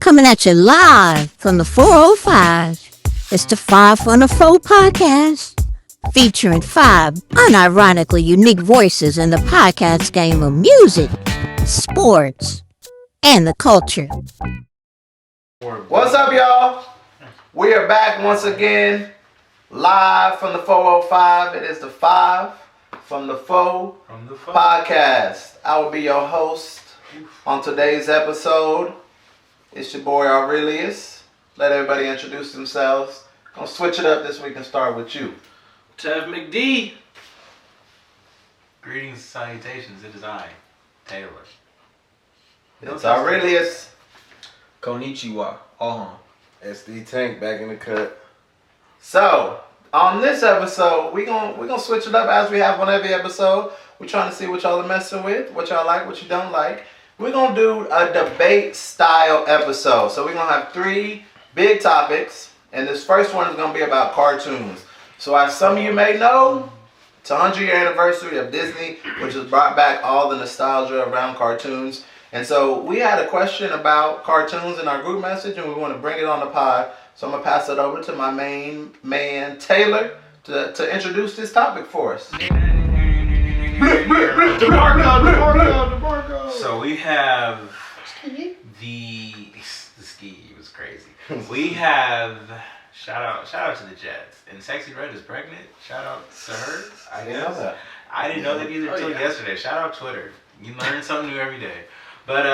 Coming at you live from the 405. It's the 5 on the 4 podcast, featuring 5 unironically unique voices in the podcast game of music, sports, and the culture. What's up, y'all? We are back once again, live from the 405. It is the 5 from the 4 podcast. I will be your host on today's episode. It's your boy Aurelius. Let everybody introduce themselves. Gonna switch it up this week and start with you. Tev McD. Greetings, salutations. It is I, Taylor. It's Aurelius. Konnichiwa. Alham. SD Tank back in the cut. So, on this episode, we're gonna switch it up as we have on every episode. We're trying to see what y'all are messing with, what y'all like, what you don't like. We're going to do a debate style episode. So we're going to have 3 big topics. And this first one is going to be about cartoons. So as some of you may know, it's a 100-year anniversary of Disney, which has brought back all the nostalgia around cartoons. And so we had a question about cartoons in our group message, and we want to bring it on the pod. So I'm going to pass it over to my main man, Taylor, to introduce this topic for us. So we have the ski was crazy. We have shout out to the Jets, and Sexy Red is pregnant. Shout out to her. I didn't know that. I didn't know that either until yesterday. Shout out Twitter. You learn something new every day. But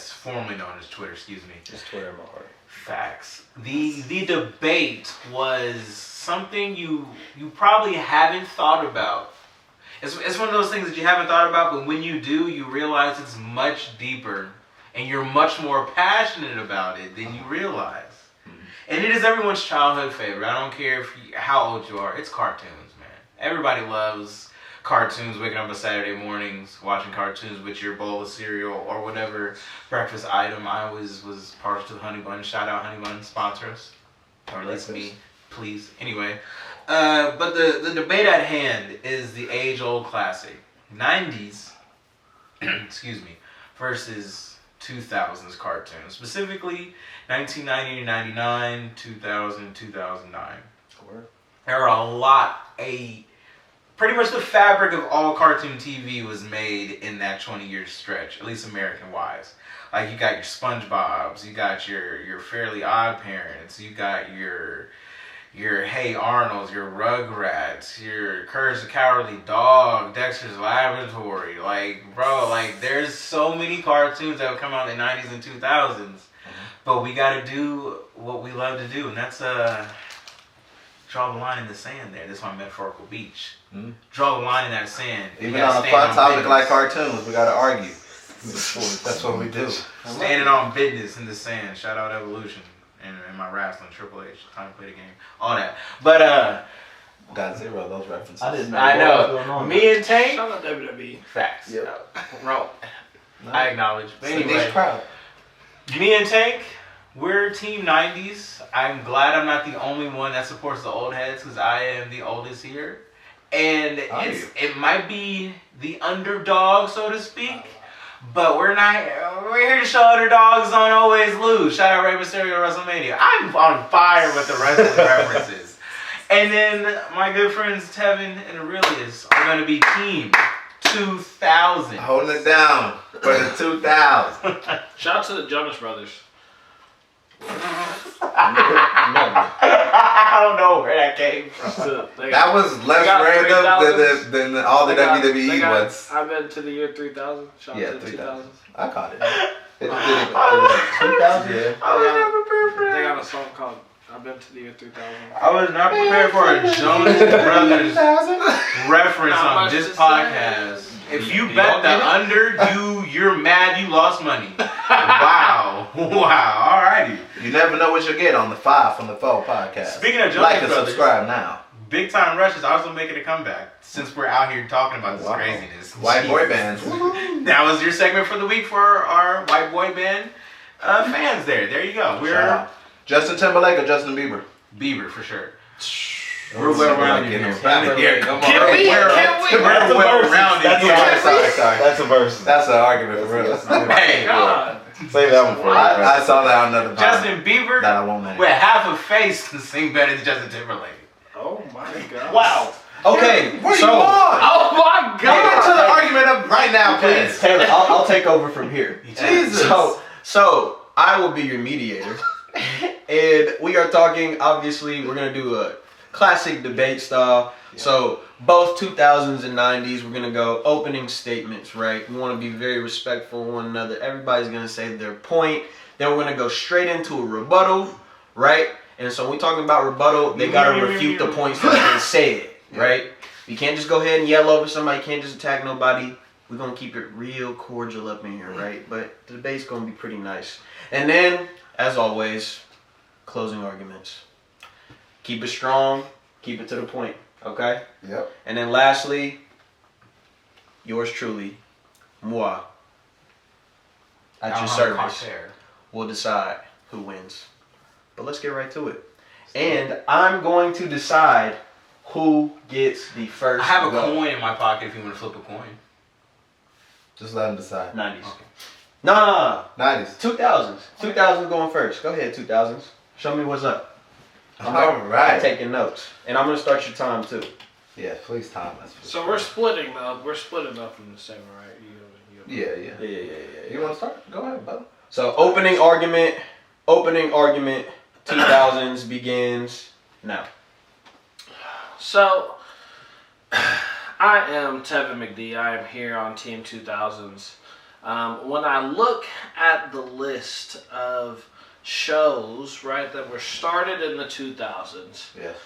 formerly known as Twitter. Excuse me. Just Twitter in my heart. Facts. The debate was something you probably haven't thought about. It's one of those things that you haven't thought about, but when you do, you realize it's much deeper, and you're much more passionate about it than you realize. Mm-hmm. And it is everyone's childhood favorite. I don't care how old you are. It's cartoons, man. Everybody loves cartoons, waking up on Saturday mornings, watching cartoons with your bowl of cereal or whatever breakfast item. I always was partial to the Honey Bun. Shout out Honey Bun, sponsor us. Or at least me, please. Anyway. But the debate at hand is the age-old classic. 90s, excuse me, versus 2000s cartoons. Specifically, 1990 to 99, 2000, 2009. Sure. There are pretty much the fabric of all cartoon TV was made in that 20-year stretch, at least American-wise. Like, you got your SpongeBobs, you got your Fairly Odd Parents, you got your Hey Arnold's, your Rugrats, your Courage the Cowardly Dog, Dexter's Laboratory. Like, bro, there's so many cartoons that would come out in the 90s and 2000s. Mm-hmm. But we gotta do what we love to do, and that's draw the line in the sand there. This is my metaphorical beach. Mm-hmm. Draw the line in that sand. Even on a fun topic like cartoons, we gotta argue. That's what we do. Standing on business in the sand. Shout out Evolution. And my wrestling, Triple H, time to play the game, all that. But got 0 of those references. I know. Me and Tank. Shout out WWE. Facts. Yep. Bro, I acknowledge. But anyway, crowd. Me and Tank, we're Team 90s. I'm glad I'm not the only one that supports the old heads, because I am the oldest here, and it might be the underdog, so to speak. But we're here to show underdogs don't always lose. Shout out Rey Mysterio WrestleMania. I'm on fire with the wrestling references. And then my good friends Tevin and Aurelius are going to be Team 2000. Holding it down for the 2000. Shout out to the Jonas Brothers. I don't know where that came from. That was less random than all the WWE ones. I've been to the year 3000. Shout out to the 2000. I caught it. It 2000? Yeah. I was not prepared for that. They got a song called I've Been to the Year 3000. I was not prepared for a Jonas Brothers reference on this podcast. If you bet the under, you're mad you lost money. Wow. Alrighty. You never know what you'll get on the 5 from the 4 podcast. Speaking of Jonas like and Brothers, subscribe now. Big Time Rush is also making a comeback since we're out here talking about this craziness. White boy bands. That was your segment for the week for our white boy band fans there. There you go. We're Justin Timberlake or Justin Bieber? Bieber for sure. We're well rounded here. Come on. We're well rounded here. Sorry. That's a verse. That's an argument for real. Hey, God. Save that one for I saw that on another Justin Bieber that I won't name. with half a face can sing better than Justin Timberlake. Oh my god. Wow. Okay, Where so you on? Oh my Get into god. the argument of right now, please. Taylor, I'll take over from here. Jesus. So I will be your mediator, and we are talking. Obviously, we're gonna do a classic debate style. Yeah. So both 2000s and 90s, we're gonna go opening statements. Right? We want to be very respectful of one another. Everybody's gonna say their point. Then we're gonna go straight into a rebuttal. Right? And so when we're talking about rebuttal, they gotta refute the points that they said. Right? You can't just go ahead and yell over somebody. You can't just attack nobody. We're going to keep it real cordial up in here, right? But the debate's going to be pretty nice. And then, as always, closing arguments. Keep it strong. Keep it to the point, okay? Yep. And then lastly, yours truly, moi, at your service, will decide who wins. But let's get right to it. And I'm going to decide who gets the first I have a go. coin in my pocket if you want to flip a coin. Just let him decide. 90s. Okay. Nah, 90s. 2000s. 2000s going first. Go ahead, 2000s. Show me what's up. All I'm right. taking notes. And I'm going to start your time, too. Yeah, please, Thomas. So we're splitting up. We're splitting up in the same, right? You. Yeah. You want to start? Go ahead, brother. So, opening argument, 2000s begins now. So, I am Tevin McD. I am here on Team 2000s. When I look at the list of shows, right, that were started in the 2000s, Yes.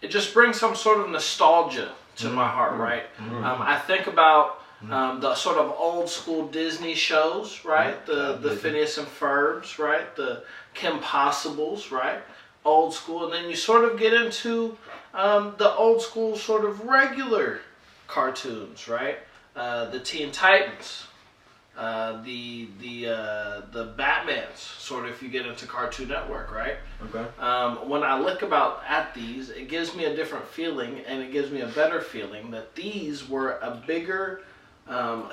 it just brings some sort of nostalgia to my heart, right? I think about the sort of old school Disney shows, right? The Phineas and Ferbs, right? The Kim Possibles, right? Old school, and then you sort of get into the old school sort of regular cartoons, right? The Teen Titans, the Batmans, sort of if you get into Cartoon Network, right? Okay. When I look at these, it gives me a different feeling, and it gives me a better feeling that these were a bigger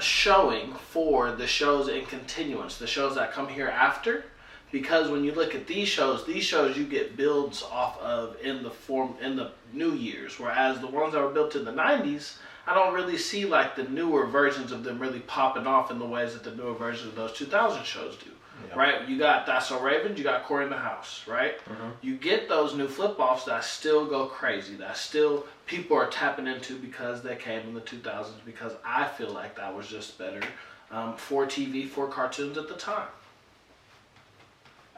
showing for the shows in continuance, the shows that come here after. Because when you look at these shows you get builds off of in the new years, whereas the ones that were built in the 90s, I don't really see like the newer versions of them really popping off in the ways that the newer versions of those 2000 shows do. Yeah. Right? You got That's So Raven, you got Corey in the House, right? Mm-hmm. You get those new flip-offs that still go crazy, that still people are tapping into because they came in the 2000s, because I feel like that was just better for TV, for cartoons at the time.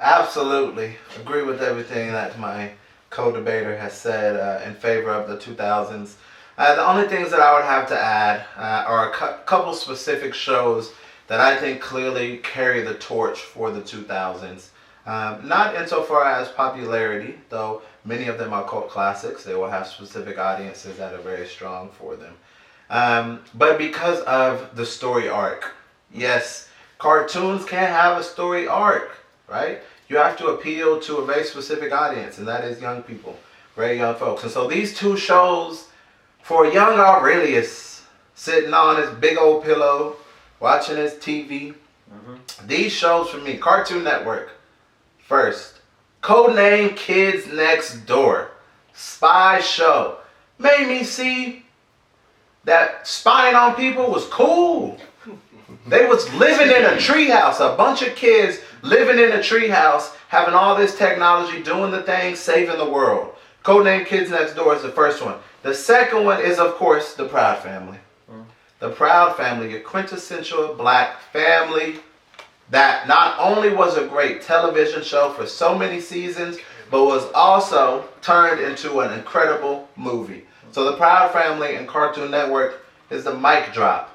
Absolutely. Agree with everything that my co-debater has said in favor of the 2000s. The only things that I would have to add are a couple specific shows that I think clearly carry the torch for the 2000s. Not insofar as popularity, though many of them are cult classics. They will have specific audiences that are very strong for them. But because of the story arc. Yes, cartoons can have a story arc, right? You have to appeal to a very specific audience, and that is young people, very young folks. And so these two shows, for a young Aurelius, sitting on his big old pillow, watching his TV, these shows for me, Cartoon Network, first. Codename Kids Next Door, spy show, made me see that spying on people was cool. They was living in a treehouse, a bunch of kids living in a treehouse, having all this technology, doing the things, saving the world. Codename Kids Next Door is the first one. The second one is, of course, The Proud Family. The Proud Family, your quintessential black family that not only was a great television show for so many seasons, but was also turned into an incredible movie. So The Proud Family and Cartoon Network is the mic drop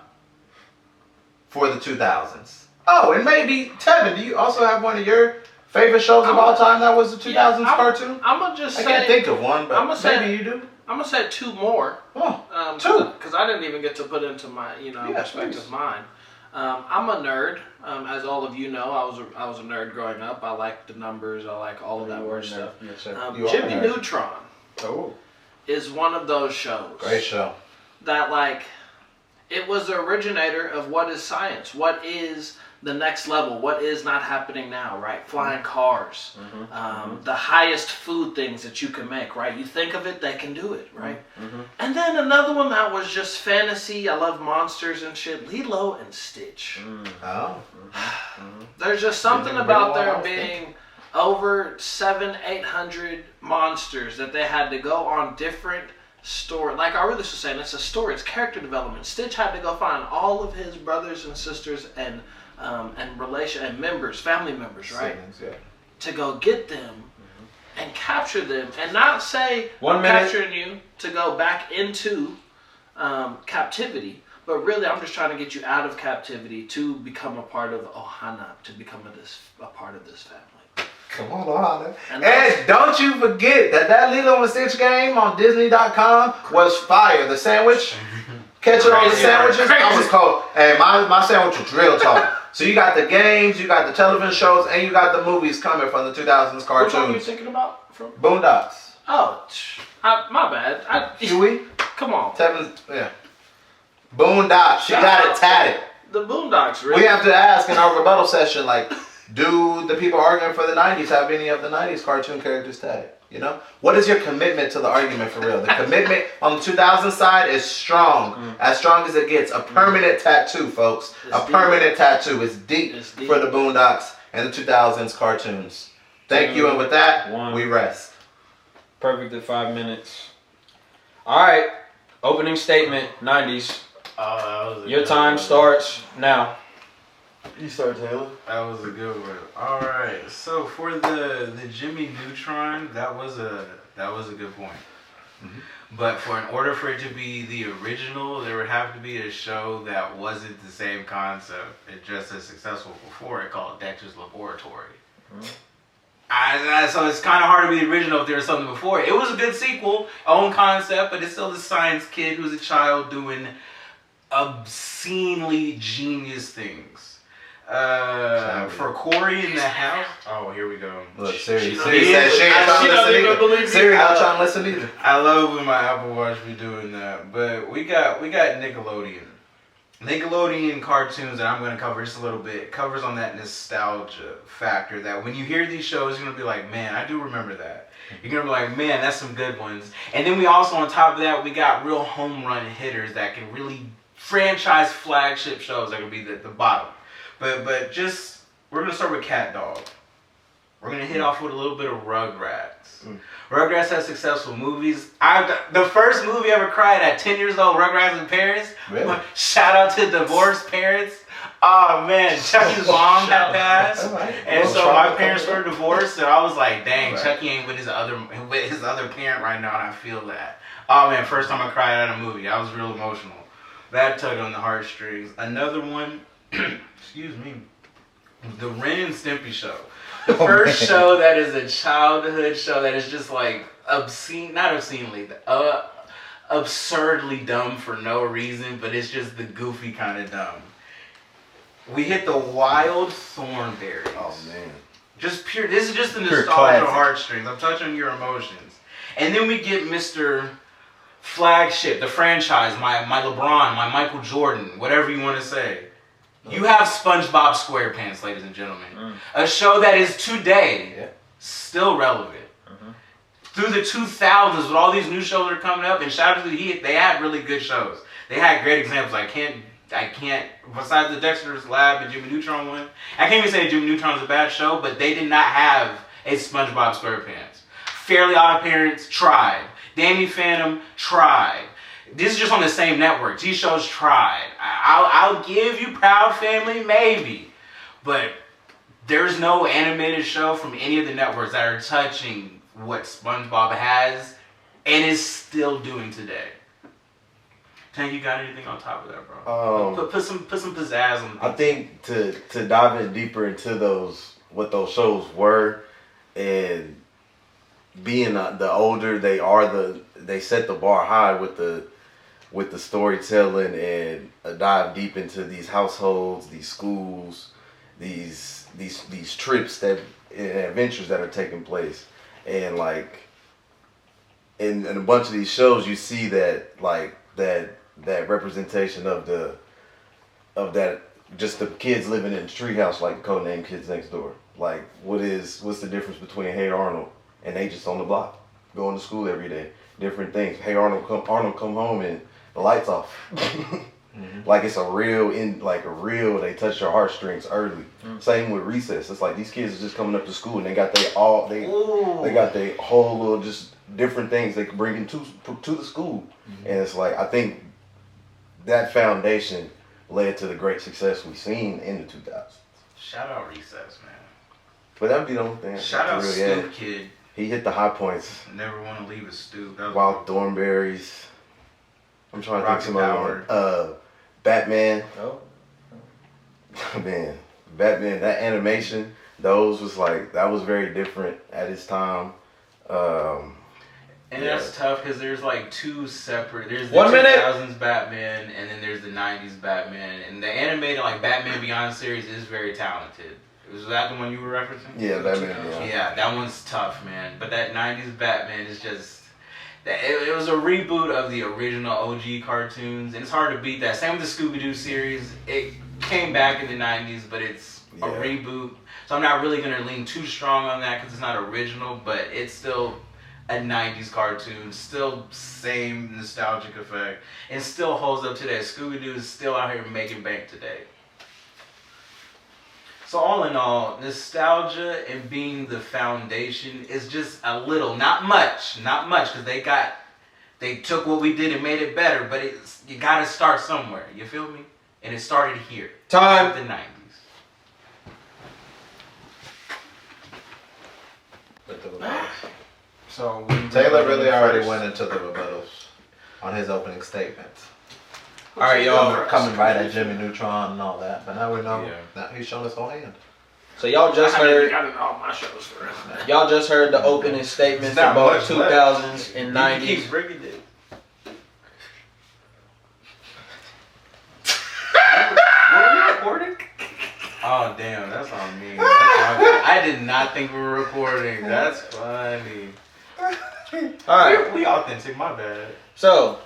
for the 2000s. Oh, and maybe, Tevin, do you also have one of your favorite shows of all time that was the 2000s cartoon? I'm going to just say... I can't think of one, but maybe you do. I'm going to say two more. Oh, two. Because I didn't even get to put into my, respective mine. I'm a nerd. As all of you know, I was a nerd growing up. I like the numbers. I like all of that weird stuff. Yes, sir. Jimmy Neutron is one of those shows. Great show. That, like, it was the originator of what is science, what is the next level, what is not happening now, right? Flying cars, the highest food things that you can make, right? You think of it, they can do it, right? And then another one that was just fantasy. I love monsters and shit. Lilo and Stitch. There's just something about there being over 700-800 monsters that they had to go on different story. Like I really was saying, it's a story. It's character development. Stitch had to go find all of his brothers and sisters and members, family members, right? Siblings, yeah. To go get them and capture them, and not say One I'm minute. capturing you to go back into captivity, but really I'm just trying to get you out of captivity to become a part of Ohana, to become a part of this family. Come on, Ohana. And And don't you forget that Lilo and Stitch game on Disney.com was fire. The sandwich, catching all the sandwiches, I was cold. Hey, my sandwich was real tall. So you got the games, you got the television shows, and you got the movies coming from the 2000s Which one are you cartoons. thinking about? From Boondocks. my bad. Huey. Come on. Yeah. Boondocks. She got it tatted. The Boondocks, really. We have to ask in our rebuttal session, like, do the people arguing for the 90s have any of the 90s cartoon characters tatted? You know? What is your commitment to the argument for real? The commitment on the 2000 side is strong. As strong as it gets. A permanent tattoo, folks. It's deep. Permanent tattoo. It's deep, It's deep. for the Boondocks and the 2000s cartoons. Thank you, and with that, 1. we rest. Perfect at 5 minutes. All right. Opening statement, 90s. Your time starts now. You start, Taylor. That was a good one. All right. So for the Jimmy Neutron, that was a good point. But in order for it to be the original, there would have to be a show that wasn't the same concept and just as successful before it, called Dexter's Laboratory. So it's kind of hard to be the original if there was something before it. It was a good sequel, own concept, but it's still the science kid who's a child doing obscenely genius things. For Corey in the house. Oh, here we go. Look, Siri. She Siri don't said she ain't trying to even listen either. believe Siri you. not trying to listen either. I love when my Apple Watch be doing that. But we got Nickelodeon. Nickelodeon cartoons that I'm going to cover just a little bit covers on that nostalgia factor that when you hear these shows, you're going to be like, man, I do remember that. You're going to be like, man, that's some good ones. And then we also, on top of that, we got real home run hitters that can really franchise flagship shows that can be the bottom. But just, we're going to start with Cat Dog. We're going to hit off with a little bit of Rugrats. Rugrats has successful movies. The first movie I ever cried at 10 years old, Rugrats in Paris. Really? Shout out to divorced parents. Oh man, Chucky's mom had passed, and so my parents were divorced, and I was like, dang, Chucky ain't with his other parent right now, and I feel that. Oh man, first time I cried at a movie, I was real emotional. That tugged on the heartstrings. Another one, excuse me, the Ren and Stimpy show. The first show that is a childhood show that is just like absurdly dumb for no reason, but it's just the goofy kind of dumb. We hit the Wild Thornberrys. Oh man. Just pure. This is just the Pure nostalgia classic. heartstrings. I'm touching your emotions. And then we get Mr. Flagship, the franchise, my LeBron, my Michael Jordan, whatever you want to say. You have SpongeBob SquarePants, ladies and gentlemen. A show that is today still relevant. Through the 2000s, with all these new shows that are coming up, and shout out to the Heat, they had really good shows. They had great examples. I can't, besides the Dexter's Lab and Jimmy Neutron one, I can't even say Jimmy Neutron's a bad show, but they did not have a SpongeBob SquarePants. Fairly Odd Parents tried. Danny Phantom tried. This is just on the same network. These shows tried. I'll give you Proud Family, maybe. But there's no animated show from any of the networks that are touching what SpongeBob has and is still doing today. Tank, you got anything on top of that, bro? Put some pizzazz on. I think to dive in deeper into what those shows were, and being the older they are, they set the bar high with the storytelling, and dive deep into these households, these schools, these trips and adventures that are taking place, and like in a bunch of these shows you see that that representation of that just the kids living in the treehouse like Codename Kids Next Door. Like what's the difference between Hey Arnold and they just on the block going to school every day? Different things. Hey Arnold come home and the lights off. Like it's a real they touch your heartstrings early. Same with recess. It's like these kids are just coming up to school and they got they got their whole little just different things they can bring into the school. And it's like I think that foundation led to the great success we've seen in the 2000s. Shout out recess, man. But that would be the only thing. Shout out really Stoop Kid. He hit the high points. Never want to leave a Stoop. Wild Thornberries. I'm trying to think some Rocket other one. Batman. Oh. Man, Batman, that animation, that was very different at its time. And that's tough because there's like two separate. There's the 1 minute. 2000s Batman and then there's the 90s Batman. And the animated like Batman Beyond series is very talented. Was that the one you were referencing? Yeah, Batman. Yeah, that one's tough, man. But that 90s Batman is just. It was a reboot of the original OG cartoons, and it's hard to beat that. Same with the Scooby-Doo series. It came back in the 90s, but it's a reboot. So I'm not really going to lean too strong on that because it's not original, but it's still a 90s cartoon. Still same nostalgic effect, and still holds up today. Scooby-Doo is still out here making bank today. So all in all, nostalgia and being the foundation is just a little, not much, because they took what we did and made it better, but you gotta start somewhere, you feel me? And it started here. Time. The 90s. With the rebuttals. So Taylor really already went into the rebuttals on his opening statements. All right, y'all. Coming right at Jimmy Neutron and all that, but now we know. Yeah. Now he's showing his whole hand. So y'all just I heard got it all my shows for it. y'all just heard the opening statements Not of both much 2000s and You 90s. keep bringing it. Were we recording? Oh damn, that's on me. I did not think we were recording. That's funny. All right. We authentic. My bad. So,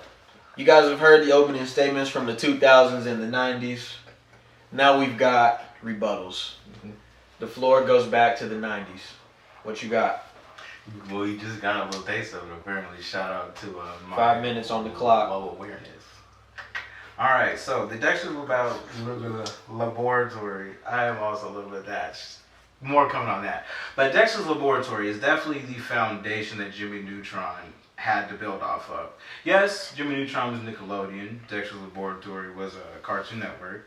you guys have heard the opening statements from the 2000s and the 90s. Now we've got rebuttals. The floor goes back to the 90s. What you got? Well, you just got a little taste of it. Apparently, shout out to my 5 minutes on the clock. Low awareness. All right, so the Dexter's about laboratory. I am also a little bit of that. More coming on that. But Dexter's Laboratory is definitely the foundation that Jimmy Neutron had to build off of. Yes, Jimmy Neutron was Nickelodeon. Dexter's Laboratory was a Cartoon Network.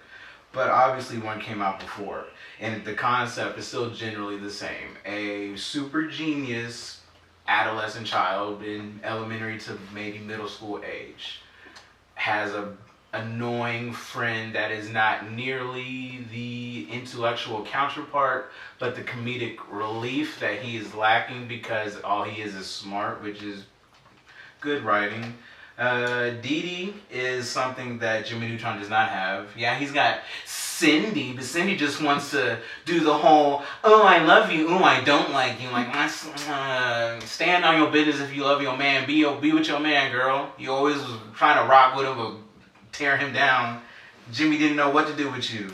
But obviously one came out before. And the concept is still generally the same. A super genius adolescent child in elementary to maybe middle school age has a annoying friend that is not nearly the intellectual counterpart, but the comedic relief that he is lacking because all he is smart, which is good writing. Dee Dee is something that Jimmy Neutron does not have. Yeah, he's got Cindy, but Cindy just wants to do the whole, oh, I love you, oh, I don't like you. Like, stand on your business if you love your man. Be with your man, girl. You always was trying to rock with him, but tear him down. Jimmy didn't know what to do with you.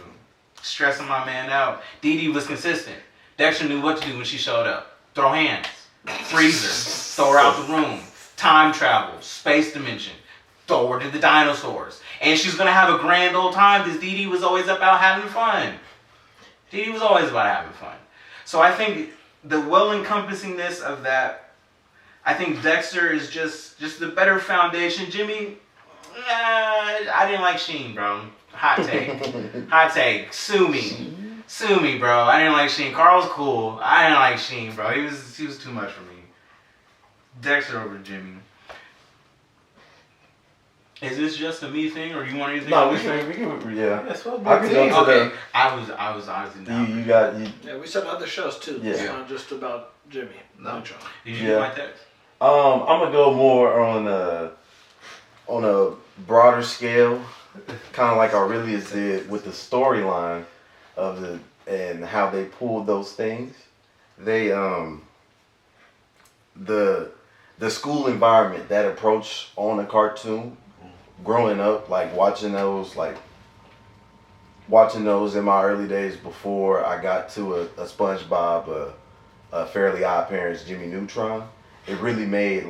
Stressing my man out. Dee Dee was consistent. Dexter knew what to do when she showed up. Throw hands. Freeze her. Throw her out the room. Time travel. Space dimension. Throw her to the dinosaurs. And she's going to have a grand old time because Dee Dee was always about having fun. Dee Dee was always about having fun. So I think the well-encompassingness of that, I think Dexter is just the better foundation. Jimmy, I didn't like Sheen, bro. Hot take. Hot take. Sue me. Sue me, bro. I didn't like Sheen. Carl's cool. I didn't like Sheen, bro. He was too much for me. Dexter over Jimmy. Is this just a me thing, or you want anything? No, we can, yeah. That's what I can go to Okay. I was honestly down. you got. Yeah, we said other shows too. Yeah. It's not just about Jimmy. No. Neutron. Did you Yeah. do my text? I'm gonna go more on a broader scale, kind of like Aurelius did with the storyline of and how they pulled those things. They the school environment, that approach on a cartoon, growing up, like watching those in my early days before I got to a SpongeBob, a Fairly Odd Parents, Jimmy Neutron. It really made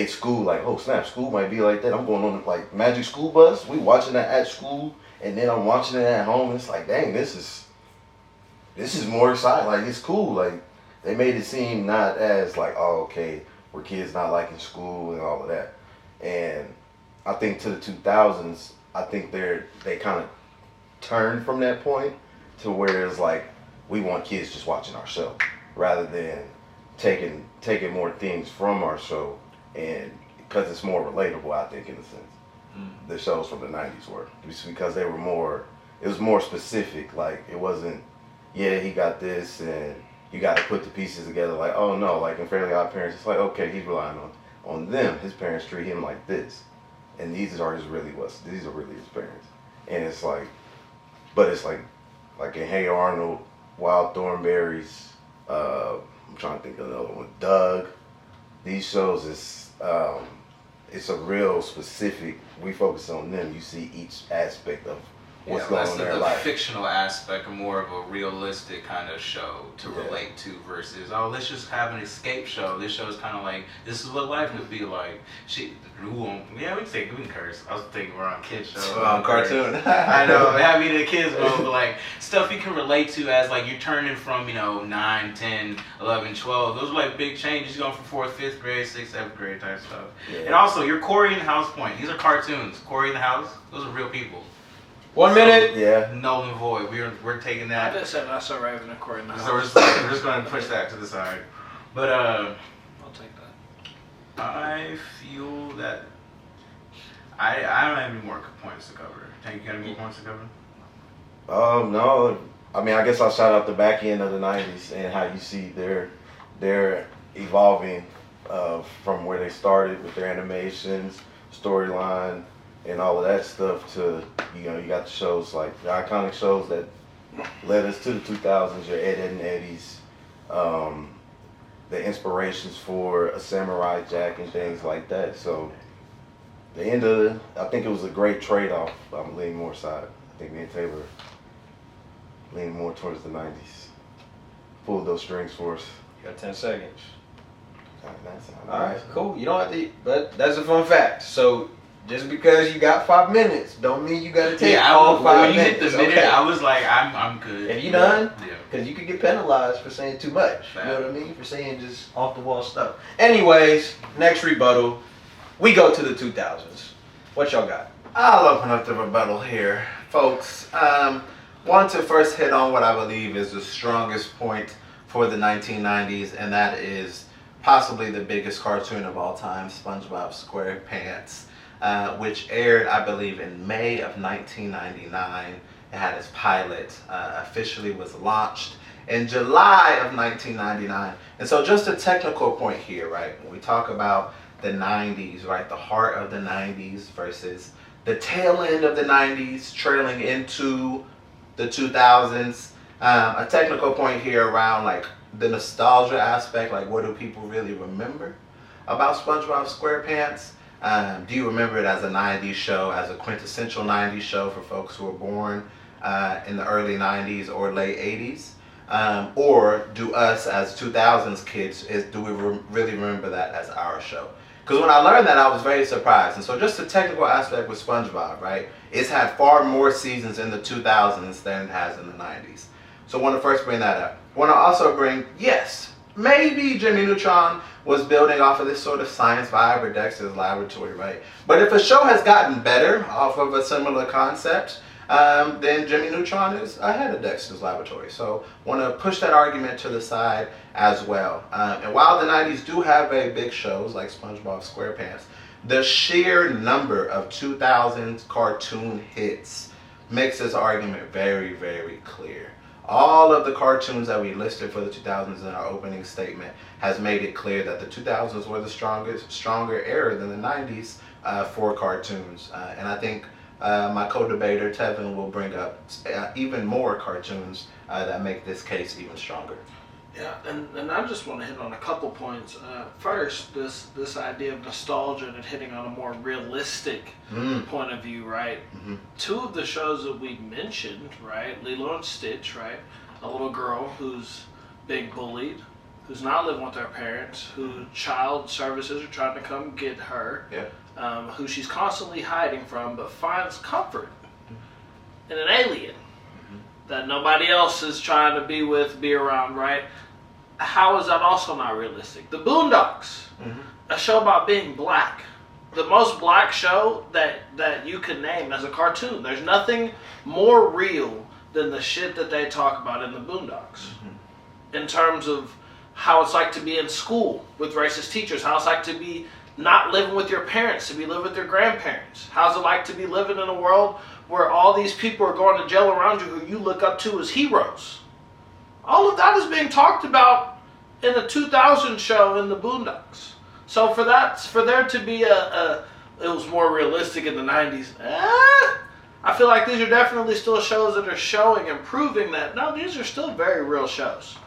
school like, oh snap, school might be like that. I'm going on like Magic School Bus. We watching that at school, and then I'm watching it at home. And it's like, dang, this is more exciting. Like it's cool. Like they made it seem not as like, oh okay, we're kids not liking school and all of that. And I think to the 2000s, I think they kind of turned from that point to where it's like we want kids just watching our show rather than taking more things from our show, and because it's more relatable, I think, in a sense. The shows from the 90s were, just because it was more specific. Like it wasn't, yeah, he got this and you got to put the pieces together. Like, oh no, like in Fairly Odd Parents, it's like, okay, he's relying on them. His parents treat him like this, and these are really his parents. And it's like, but it's like in Hey Arnold, Wild Thornberries, I'm trying to think of another one, Doug. These shows it's a real specific, we focus on them. You see each aspect of what's going on in their the life. Fictional aspect, more of a realistic kind of show to relate to versus, oh, let's just have an escape show. This show is kind of like, this is what life would be like. We can curse. I was thinking we're on kids show. On cartoon. I know, having the kids mode, but like stuff you can relate to as like you're turning from 9, 10, 11, 12. Those are like big changes going from 4th, 5th grade, 6th, 7th grade type stuff. Yeah. And also your Corey and the House point. These are cartoons. Corey and the House. Those are real people. 1 minute. Yeah. Null and void. We're taking that. I just said I saw Raven and Corey in the So house. we're just going to push that to the side. But I'll take that. I feel that I don't have any more points to cover. Tank, you got any more points to cover? No. I mean, I guess I'll shout out the back end of the 90s and how you see they're evolving from where they started with their animations, storyline, and all of that stuff to, you got the shows like the iconic shows that led us to the 2000s, your Ed, Edd and Eddies, the inspirations for a Samurai Jack and things like that. So the end of it, I think it was a great trade-off. I'm leaning more side. I think me and Taylor leaning more towards the 90s. Pulled those strings for us. You got 10 seconds. All Alright, cool. You don't have to, but that's a fun fact. So just because you got 5 minutes don't mean you gotta take all 5 when you minutes. hit the minute, Okay. I was like, I'm good. Have you done? Yeah. Because you could get penalized for saying too much. Fact. You know what I mean? For saying just off the wall stuff. Anyways, next rebuttal. We go to the 2000s. What y'all got? I'll open up the rebuttal here, folks. Want to first hit on what I believe is the strongest point for the 1990s, and that is possibly the biggest cartoon of all time, SpongeBob SquarePants, which aired, I believe, in May of 1999. It had its pilot, officially was launched in July of 1999. And so just a technical point here, right? When we talk about the 90s, right? The heart of the 90s versus the tail end of the 90s, trailing into the 2000s. A technical point here around like the nostalgia aspect, like what do people really remember about SpongeBob SquarePants? Do you remember it as a 90s show, as a quintessential 90s show for folks who were born in the early 90s or late 80s? Or do us as 2000s kids, do we really remember that as our show? Because when I learned that, I was very surprised. And so just the technical aspect with SpongeBob, right? It's had far more seasons in the 2000s than it has in the 90s. So I want to first bring that up. I want to also bring, yes, maybe Jimmy Neutron was building off of this sort of science vibe or Dexter's Laboratory, right? But if a show has gotten better off of a similar concept, then Jimmy Neutron is ahead of Dexter's Laboratory. So want to push that argument to the side as well. And while the 90s do have very big shows like SpongeBob SquarePants, the sheer number of 2000s cartoon hits makes this argument very, very clear. All of the cartoons that we listed for the 2000s in our opening statement has made it clear that the 2000s were the stronger era than the 90s for cartoons. And I think my co-debater Tevin will bring up even more cartoons that make this case even stronger. Yeah, and I just want to hit on a couple points. First, this idea of nostalgia and hitting on a more realistic point of view, right? Mm-hmm. Two of the shows that we mentioned, right? Lilo and Stitch, right? A little girl who's being bullied, who's not living with her parents, who child services are trying to come get her, who she's constantly hiding from, but finds comfort in an alien that nobody else is trying to be around, right? How is that also not realistic? The Boondocks, a show about being black. The most black show that you can name as a cartoon. There's nothing more real than the shit that they talk about in the Boondocks. In terms of how it's like to be in school with racist teachers, how it's like to be not living with your parents, to be living with your grandparents. How's it like to be living in a world where all these people are going to jail around you who you look up to as heroes? All of that is being talked about in the 2000 show in the Boondocks. So for there to be it was more realistic in the 90s. I feel like these are definitely still shows that are showing and proving that, no, these are still very real shows.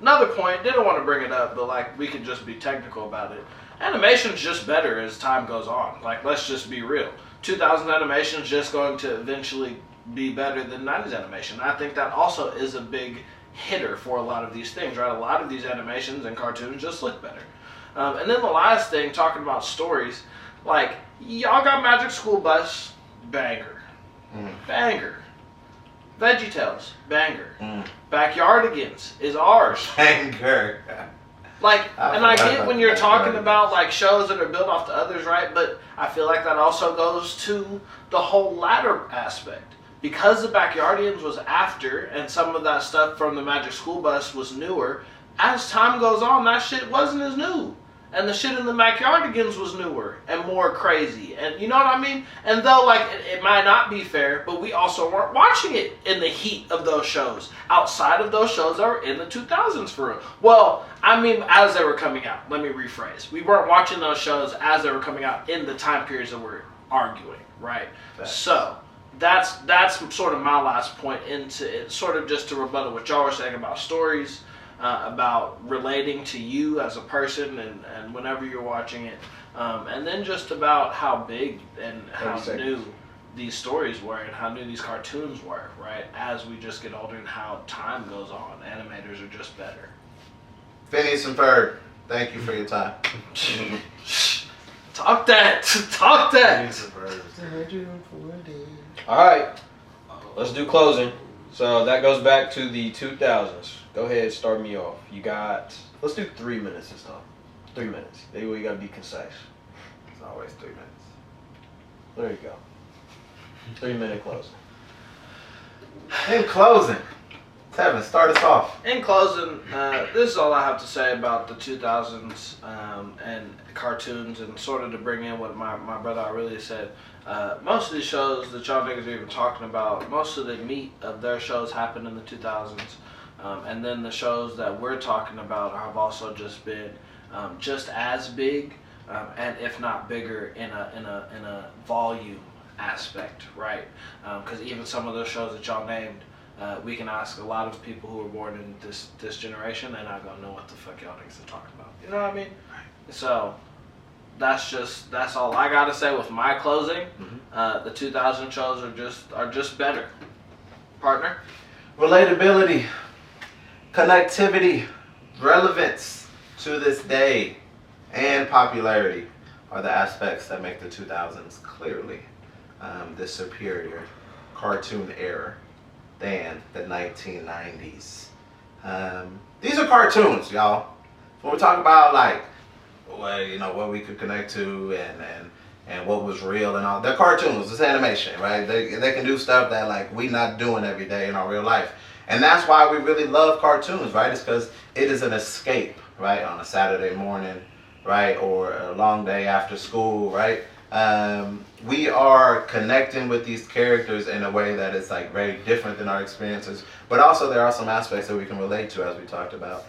Another point, didn't want to bring it up, but like we could just be technical about it. Animation's just better as time goes on. Like, let's just be real. 2000 animation is just going to eventually be better than 90s animation. I think that also is a big hitter for a lot of these things, right? A lot of these animations and cartoons just look better. And then the last thing, talking about stories, like, y'all got Magic School Bus, banger. Banger. VeggieTales, banger. Backyardigans is ours. Banger. Like, and I get when you're talking Backyardigans. about like shows that are built off the others, right? But I feel like that also goes to the whole ladder aspect. Because the Backyardigans was after, and some of that stuff from the Magic School Bus was newer, as time goes on, that shit wasn't as new. And the shit in the Backyardigans was newer and more crazy. And you know what I mean? And though, like, it might not be fair, but we also weren't watching it in the heat of those shows. Outside of those shows that were in the 2000s for real. Well, I mean, as they were coming out. Let me rephrase. We weren't watching those shows as they were coming out in the time periods that we're arguing, right? So, that's sort of my last point into it. Sort of just to rebuttal what y'all were saying about stories. About relating to you as a person and whenever you're watching it. And then just about how big and how new these stories were and how new these cartoons were, right? As we just get older and how time goes on. Animators are just better. Phineas and Ferb, thank you for your time. Talk that! Talk that! Alright, let's do closing. So that goes back to the 2000s. Go ahead, start me off. Let's do 3 minutes this time. 3 minutes. We gotta be concise. It's always 3 minutes. There you go. 3 minute closing. In closing, Tevin, start us off. In closing, this is all I have to say about the 2000s and cartoons, and sort of to bring in what my brother Aurelia said. Most of these shows that y'all niggas are even talking about, most of the meat of their shows happened in the 2000s. And then the shows that we're talking about have also just been just as big, and if not bigger in a volume aspect, right? Because even some of those shows that y'all named, we can ask a lot of people who were born in this generation, they're not gonna know what the fuck y'all niggas are talking about. You know what I mean? So that's all I gotta say with my closing. The 2000 shows are just better. Partner? Relatability, connectivity, relevance to this day, and popularity are the aspects that make the 2000s clearly the superior cartoon era than the 1990s. These are cartoons, y'all. When we talk about like what we could connect to and what was real and all, they're cartoons. It's animation, right? They can do stuff that like we not doing every day in our real life. And that's why we really love cartoons, right? It's because it is an escape, right? On a Saturday morning, right? Or a long day after school, right? We are connecting with these characters in a way that is like very different than our experiences. But also there are some aspects that we can relate to, as we talked about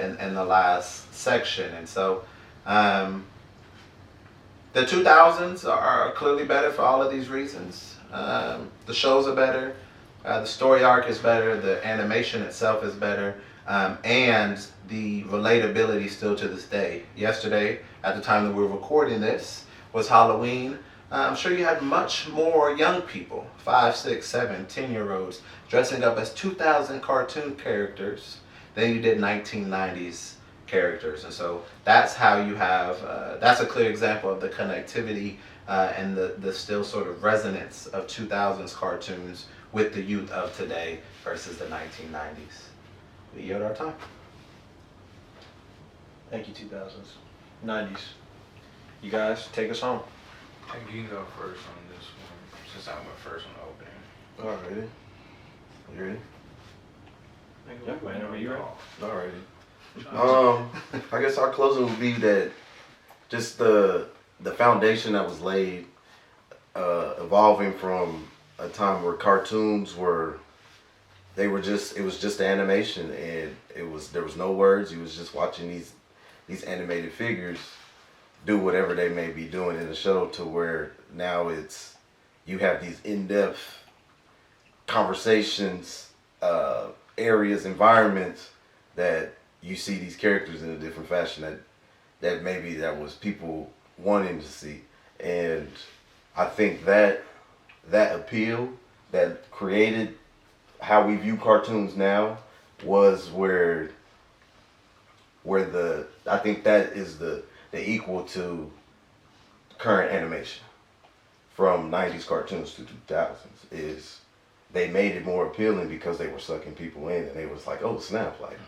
in the last section. And so the 2000s are clearly better for all of these reasons. The shows are better. The story arc is better. The animation itself is better. and the relatability still to this day. Yesterday, at the time that we were recording this, was Halloween. I'm sure you had much more young people, 5, 6, 7, 10-year-olds, dressing up as 2000 cartoon characters than you did 1990s characters. And so that's how you have, that's a clear example of the connectivity and the still sort of resonance of 2000s cartoons with the youth of today versus the 1990s. We yield our time. Thank you, 2000s. 90s. You guys, take us home. You can go first on this one, since I went first on the opening. Alrighty. You ready? Yeah, whenever you're Alrighty. I guess our closing would be that just the foundation that was laid, evolving from a time where cartoons it was just animation, and there was no words. You was just watching these animated figures do whatever they may be doing in the show, to where now you have these in-depth conversations, areas, environments that you see these characters in a different fashion that maybe that was people wanting to see. And I think that appeal that created how we view cartoons now was where I think that is the equal to current animation from 90s cartoons to 2000s is they made it more appealing because they were sucking people in, and they was like, oh snap, like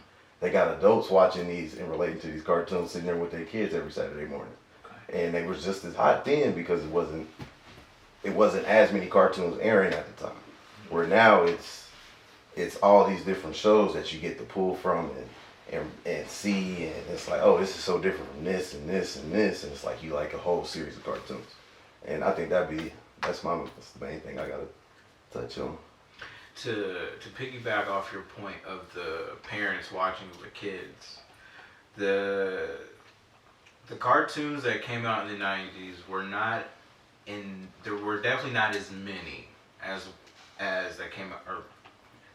they got adults watching these and relating to these cartoons, sitting there with their kids every Saturday morning. And they was just as hot then because it wasn't as many cartoons airing at the time. Where now it's all these different shows that you get to pull from and see, and it's like, oh, this is so different from this and this and this, and it's like you like a whole series of cartoons. And I think that's the main thing I gotta touch on. To piggyback off your point of the parents watching with the kids, the cartoons that came out in the 90s there were definitely not as many as that came out, or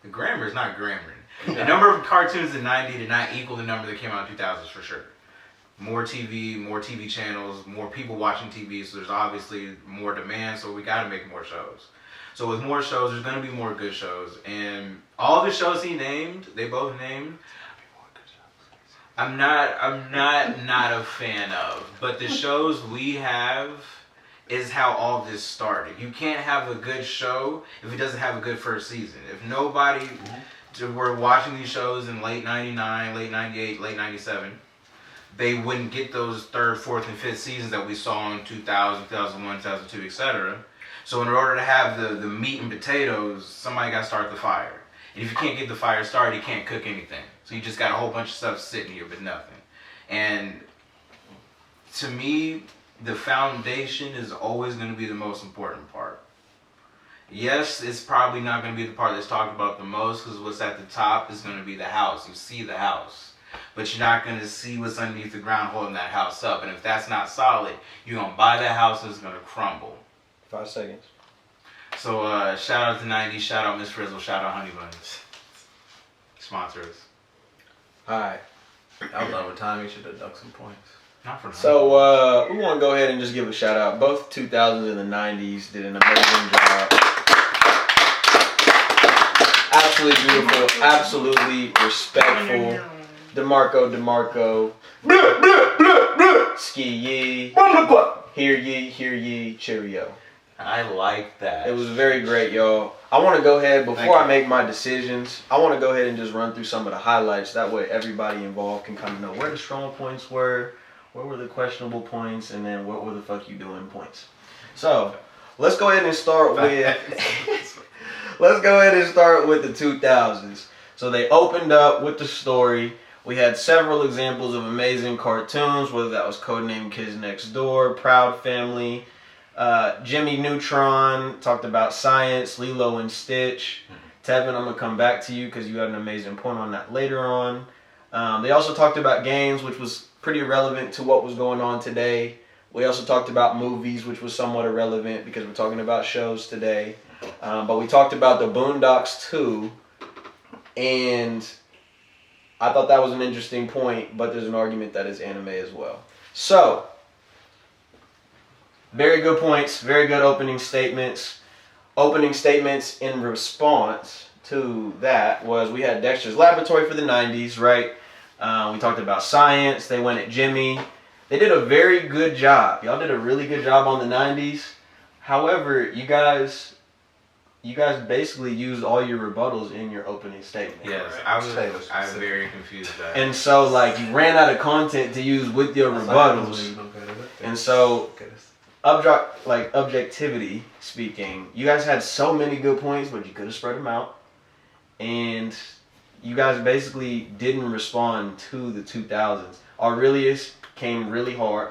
the grammar is not grammar. The number of cartoons in 90 did not equal the number that came out in 2000s for sure. More TV channels, more people watching TV, so there's obviously more demand, so we gotta make more shows. So with more shows, there's gonna be more good shows. And all the shows they both named, I'm not a fan of. But the shows we have is how all this started. You can't have a good show if it doesn't have a good first season. If nobody were watching these shows in late 99, late 98, late 97, they wouldn't get those third, fourth, and fifth seasons that we saw in 2000, 2001, 2002, etc. So in order to have the meat and potatoes, somebody got to start the fire. And if you can't get the fire started, you can't cook anything. So you just got a whole bunch of stuff sitting here but nothing. And to me, the foundation is always going to be the most important part. Yes, it's probably not going to be the part that's talked about the most, because what's at the top is going to be the house. You see the house. But you're not going to see what's underneath the ground holding that house up. And if that's not solid, you're going to buy that house and it's going to crumble. 5 seconds. So shout out to 90s, shout out Miss Frizzle, shout out Honey Buns. Sponsors. Alright. I was over time. You should deduct some points. Not for So we want to go ahead and just give a shout out. Both 2000s and the 90s did an amazing job. Absolutely beautiful. Absolutely respectful. DeMarco. Ski ye. Hear ye. Cheerio. I like that. It was very great, y'all. I want to go ahead, before I make my decisions, I want to go ahead and just run through some of the highlights. That way everybody involved can kind of know where the strong points were, where were the questionable points, and then what were the fuck you doing points. So, let's go ahead and start with... the 2000s. So they opened up with the story. We had several examples of amazing cartoons, whether that was Codename Kids Next Door, Proud Family, Jimmy Neutron, talked about science, Lilo and Stitch. Tevin, I'm going to come back to you because you had an amazing point on that later on. They also talked about games, which was pretty relevant to what was going on today. We also talked about movies, which was somewhat irrelevant because we're talking about shows today. But we talked about the Boondocks too. And I thought that was an interesting point, but there's an argument that is anime as well. So, very good points, very good opening statements. Opening statements in response to that was we had Dexter's Laboratory for the 90s, right? We talked about science. They went at Jimmy. They did a very good job. Y'all did a really good job on the 90s. However, you guys basically used all your rebuttals in your opening statement. Yes, I'm very confused at that. And so, like, you ran out of content to use with your rebuttals. And so, objectivity speaking, you guys had so many good points, but you could have spread them out. And you guys basically didn't respond to the 2000s. Aurelius came really hard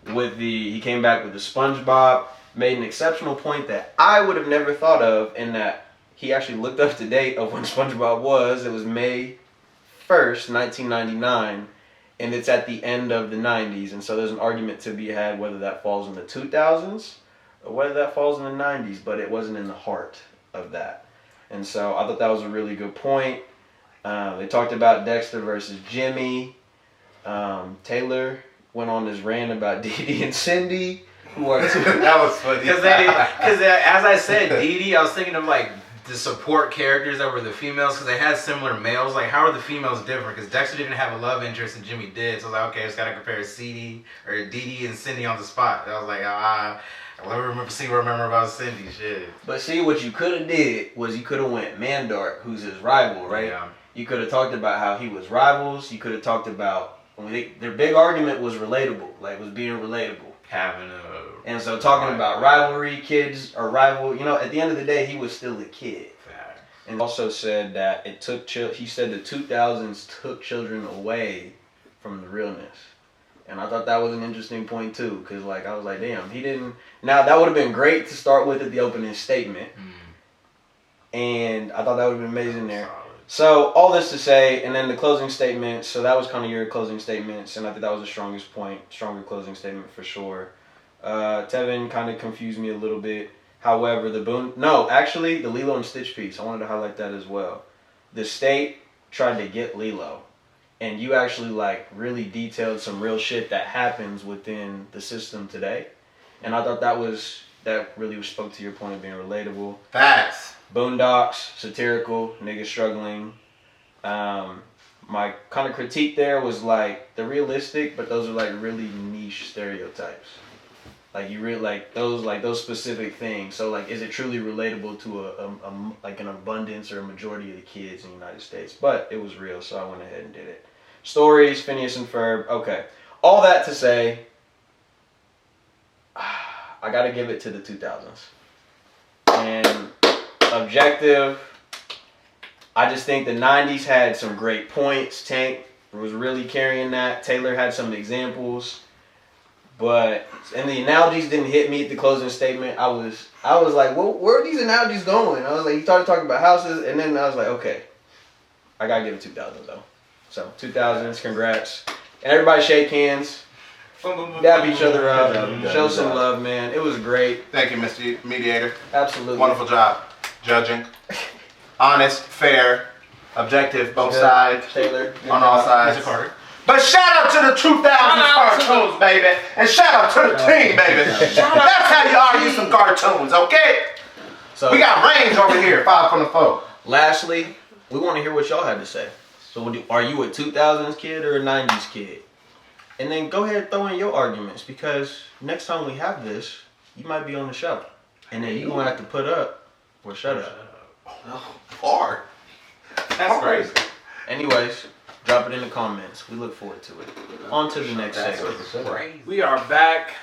he came back with the SpongeBob, made an exceptional point that I would have never thought of, in that he actually looked up the date of when SpongeBob was. It was May 1st, 1999, and it's at the end of the 90s. And so there's an argument to be had whether that falls in the 2000s or whether that falls in the 90s, but it wasn't in the heart of that. And so I thought that was a really good point. They talked about Dexter versus Jimmy. Taylor went on this rant about Dee Dee and Cindy, who are two. That was funny. Because as I said, Dee Dee, I was thinking of like the support characters that were the females, because they had similar males. Like, how are the females different? Because Dexter didn't have a love interest and Jimmy did. So I was like, okay, I just got to compare Dee Dee and Cindy on the spot. And I was like, remember about Cindy, shit. But see, what you could have did was you could have went Mandark, who's his rival, right? Yeah. You could have talked about how he was rivals. You could have talked about, their big argument was relatable, like was being relatable. And so talking about rivalry, kids or rival, at the end of the day, he was still a kid. Fact. And also said that he said the 2000s took children away from the realness. And I thought that was an interesting point too, because I was like, damn, he didn't. Now that would have been great to start with at the opening statement. And I thought that would have been amazing there. So all this to say, and then the closing statement. So that was kind of your closing statements, and I think that was the strongest point, stronger closing statement for sure. Tevin kind of confused me a little bit. However, the Lilo and Stitch piece, I wanted to highlight that as well. The state tried to get Lilo, and you actually really detailed some real shit that happens within the system today, and I thought that really spoke to your point of being relatable. Facts. Boondocks, satirical, niggas struggling. My kind of critique there was they're realistic, but those are really niche stereotypes. You really those specific things. So is it truly relatable to an abundance or a majority of the kids in the United States? But it was real, so I went ahead and did it. Stories, Phineas and Ferb. Okay, all that to say, I gotta give it to the 2000s. And objective, I just think the 90s had some great points. Tank was really carrying that. Taylor had some examples, and the analogies didn't hit me at the closing statement. I was like, well, where are these analogies going? I was like, he started talking about houses, and then I was like, okay, I gotta give it 2000 though. So 2000s, congrats, and everybody shake hands. Dab each other up, show some love, man. It was great. Thank you, Mr. Mediator. Absolutely. Wonderful job. Judging. Honest, fair, objective, both sides. Taylor. On all sides. Mr. Carter. But shout out to the 2000s cartoons, baby. And shout out to the team, baby. That's how you argue some cartoons, okay? So we got range over here, 5 from the 4. Lastly, we want to hear what y'all had to say. So are you a 2000s kid or a 90s kid? And then go ahead and throw in your arguments, because next time we have this, you might be on the show. And then you're going to have to put up or shut up. Hard. That's crazy. Anyways, drop it in the comments. We look forward to it. On to the next segment. We are back,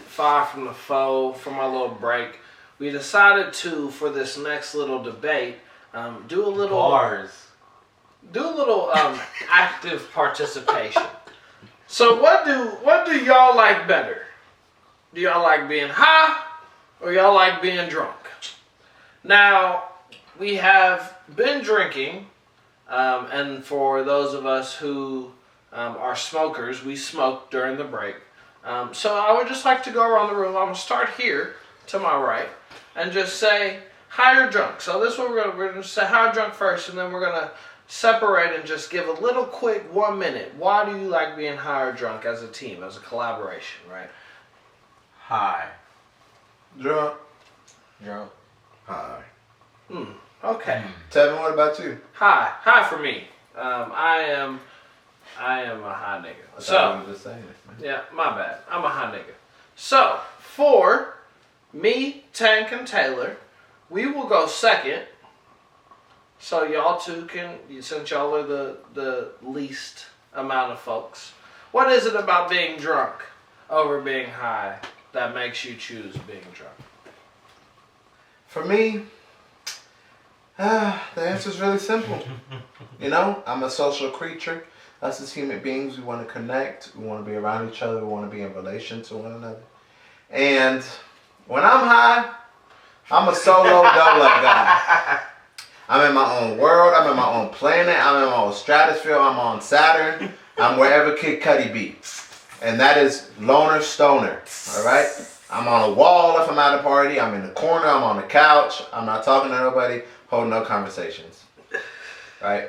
5 from the 4, from our little break. We decided to, for this next little debate, do a little active participation. So what do y'all like better? Do y'all like being high or y'all like being drunk? Now, we have been drinking, and for those of us who are smokers, we smoked during the break. So I would just like to go around the room. I'm going to start here to my right and just say high or drunk. So this is what we're going to say high or drunk first, and then we're going to separate and just give a little quick 1 minute. Why do you like being high or drunk as a team, as a collaboration, right? High. Drunk. Hi. Okay. Tevin, what about you? High for me. I am a high nigga. I thought So, you were just saying it, man. yeah, my bad. I'm a high nigga. So, for me, Tank, and Taylor, we will go second. So y'all two can, since y'all are the least amount of folks. What is it about being drunk over being high that makes you choose being drunk? For me, the answer is really simple. You know, I'm a social creature. Us as human beings, we want to connect. We want to be around each other. We want to be in relation to one another. And when I'm high, I'm a solo dolo guy. I'm in my own world. I'm in my own planet. I'm in my own stratosphere. I'm on Saturn. I'm wherever Kid Cudi be. And that is loner stoner. All right? I'm on a wall if I'm at a party. I'm in the corner. I'm on the couch. I'm not talking to nobody. Holding no conversations. Right?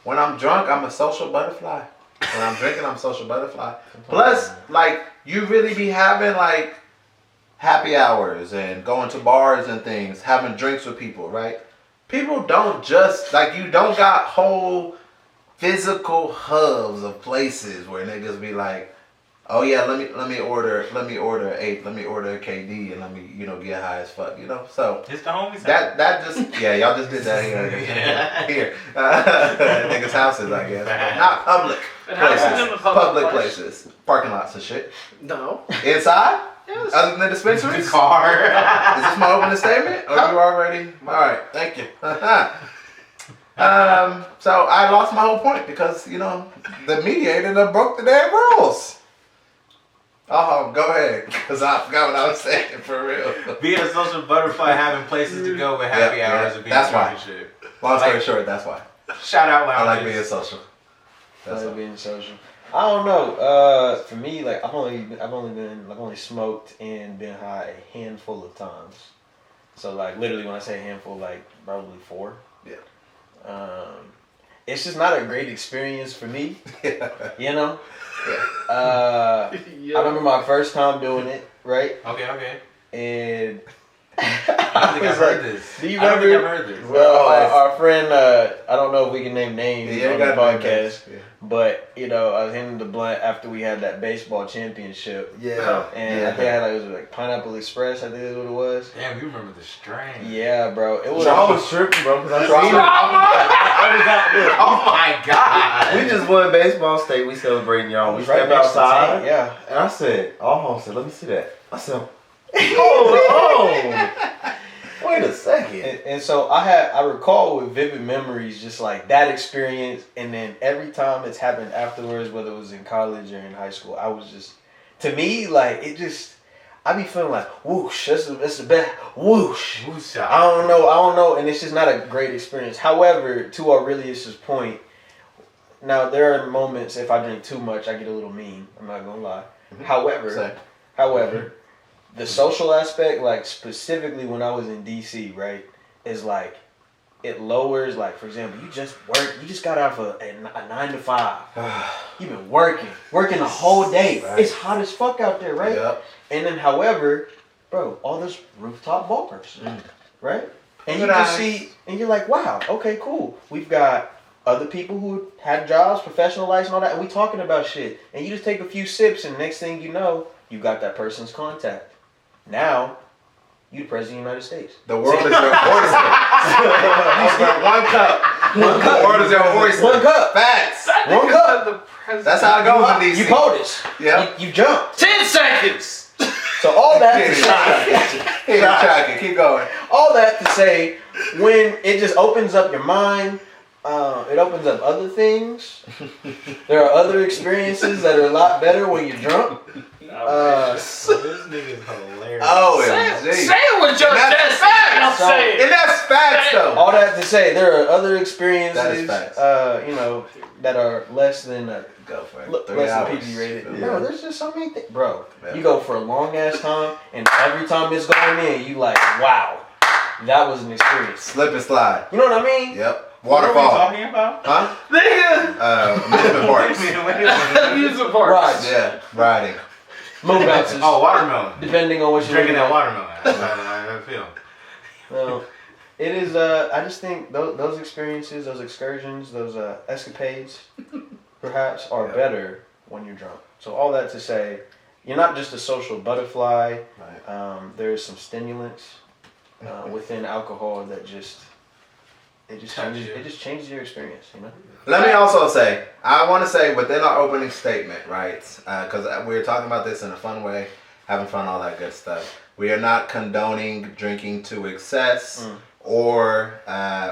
When I'm drunk, I'm a social butterfly. When I'm drinking, I'm a social butterfly. Plus, like, you really be having, like, happy hours and going to bars and things, having drinks with people, right? People don't just, like, you don't got whole physical hubs of places where niggas be like, oh yeah, let me order a KD and let me, you know, get high as fuck, you know? So It's the homies. that just, yeah, y'all just did that here. Niggas' houses, I guess. Not public It happens places. in the public place. Places. Parking lots and shit. No. Inside? Yes. Other than the dispensaries? The car. Is this my opening statement? Or you already? Alright, thank you. So I lost my whole point because, you know, the mediator done broke the damn rules. Oh, go ahead, because I forgot what I was saying for real. Being a social butterfly, having places to go with happy hours, and being that's drunk why. and shit. Long story short, that's why. Shout out I loud. like being social. I That's like all. being social. I don't know. For me, like I've only smoked and been high a handful of times. So like literally when I say a handful, like probably 4. Yeah. It's just not a great experience for me. You know. Yeah. Yeah. I remember my first time doing it, right? Okay. And I don't think I've heard this. Do you I don't think remember? I've heard this. Well, our friend, I don't know if we can name names Yeah, on the got podcast, yeah. but you know, I was hitting the blunt after we had that baseball championship, Yeah. and I think I had it was like Pineapple Express. I think is what it was. Damn, you remember the strain. Yeah, bro, it was. I was tripping, bro, because I Oh my god. we just won baseball state. We celebrating y'all. We right stepped next to the outside. tank, yeah. And I said, Alham said, let me see that. I said, hold on. Wait a second. And so I recall with vivid memories just like that experience, and then every time it's happened afterwards, whether it was in college or in high school, I was just, to me, like it just, I be feeling like whoosh, that's the best whoosh. Woosha. I don't know, and it's just not a great experience. However, to Aurelius's point, now there are moments if I drink too much, I get a little mean. I'm not gonna lie. However, the social aspect, like specifically when I was in DC, right, is like it lowers. Like for example, you just got out of a 9 to 5. You've been working the whole day. Right. It's hot as fuck out there, right? Yep. And then, however, bro, all those rooftop bars, right? And you just see, and you're like, wow, okay, cool. We've got other people who had jobs, professional lives, and all that, and we talking about shit. And you just take a few sips, and next thing you know, you got that person's contact. Now, you the president of the United States. The world is your oyster. One cup. The world is your oyster. One cup. Facts. One cup. That's how it goes in DC. You POTUS. Yep. You jump. 10 seconds! So all that to say, Tracking. Keep going. all that to say, when it just opens up your mind, it opens up other things. There are other experiences that are a lot better when you're drunk. This nigga's hilarious. Oh, Say it with your chest. Facts. So- Say it. And that's facts, though. All that to say, there are other experiences, That is facts. you know, that are less than Go for it. less 3 than hours. PG rated. Yeah. Bro, there's just so many things. Bro, Yeah. you go for a long ass time, and every time it's going in, you like, wow, that was an experience. Slip and slide. You know what I mean? Yep. What are we Waterfall. talking about? Huh? Nigga! Amusement parks. Amusement parks. Rides. Yeah, riding. Moon bounces. Oh, watermelon. Depending on what you're Drinking that looking watermelon. I feel. Well, it is. I just think those experiences, those excursions, those escapades, perhaps are better when you're drunk. So all that to say, you're not just a social butterfly. Right. There is some stimulants within alcohol that just changes your experience. You know. Let me also say, I want to say within our opening statement, right? Because we're talking about this in a fun way, having fun, all that good stuff. We are not condoning drinking to excess or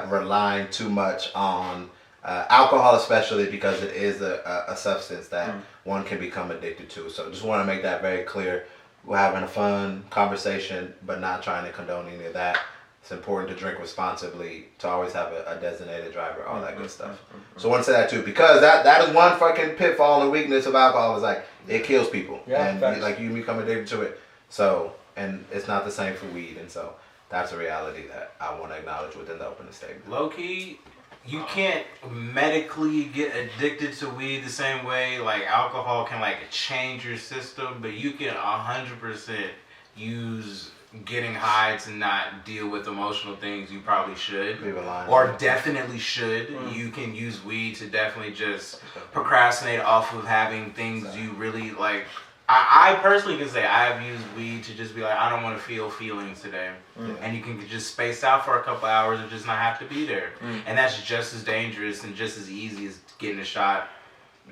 relying too much on alcohol, especially because it is a substance that one can become addicted to. So just want to make that very clear. We're having a fun conversation, but not trying to condone any of that. It's important to drink responsibly, to always have a designated driver, all that good stuff. So I want to say that too, because that is one fucking pitfall and weakness of alcohol, is like it kills people. Yeah, and like you become addicted to it. So, and it's not the same for weed, and so that's a reality that I want to acknowledge within the opening statement. Low key, you can't medically get addicted to weed the same way like alcohol can like change your system, but you can 100% use getting high to not deal with emotional things you probably should or definitely should. You can use weed to definitely just procrastinate off of having things you really like. I personally can say I have used weed to just be like, I don't want to feel feelings today. And you can just space out for a couple hours and just not have to be there. And that's just as dangerous and just as easy as getting a shot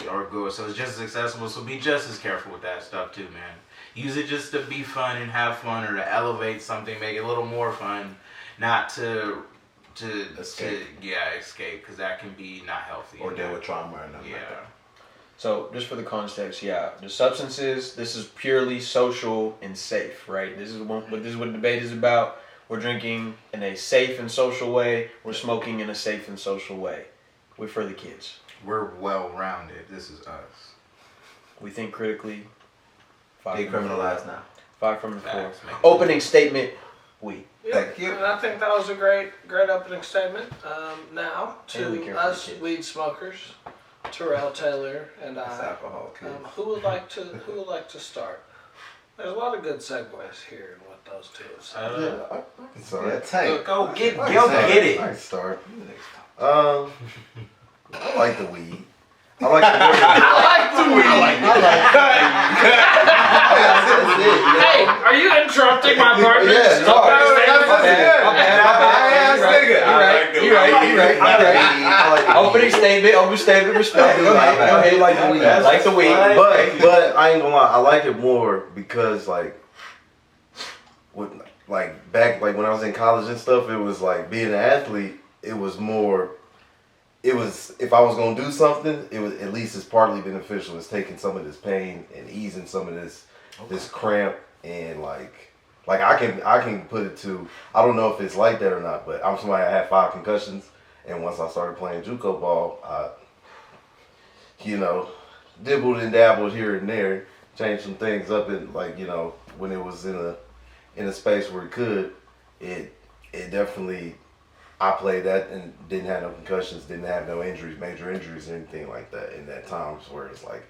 or go. So it's just as accessible. So be just as careful with that stuff too, man. Use it just to be fun and have fun, or to elevate something, make it a little more fun, not to escape, because that can be not healthy. Or deal with trauma or nothing like that. So just for the context, the substances, this is purely social and safe, right? This is what the debate is about. We're drinking in a safe and social way. We're smoking in a safe and social way. We're for the kids. We're well-rounded. This is us. We think critically. Decriminalized now. 5 from the 4. Opening statement, we. Thank you. And I think that was a great opening statement. Now to us weed smokers, Terrell Taylor and That's I. alcohol, Who would like to start? There's a lot of good segues here in what those two have said. Sorry. Go get it. I start. I like the weed. I like the weed. Hey, are you interrupting my partner? Yeah, You're right. Opening statement, respect. Go ahead. Like the weed. Like the weed. But I ain't gonna lie, I like it more because back when I was in college and stuff, it was like being an athlete. It was if I was gonna do something, it was at least it's partly beneficial. It's taking some of this pain and easing some of this cramp, and like I can put it to, I don't know if it's like that or not, but I'm somebody that had 5 concussions, and once I started playing JUCO ball, I dibbled and dabbled here and there, changed some things up, and when it was in a space where it definitely. I played that and didn't have no concussions, didn't have no injuries, major injuries or anything like that in that time, where it's like,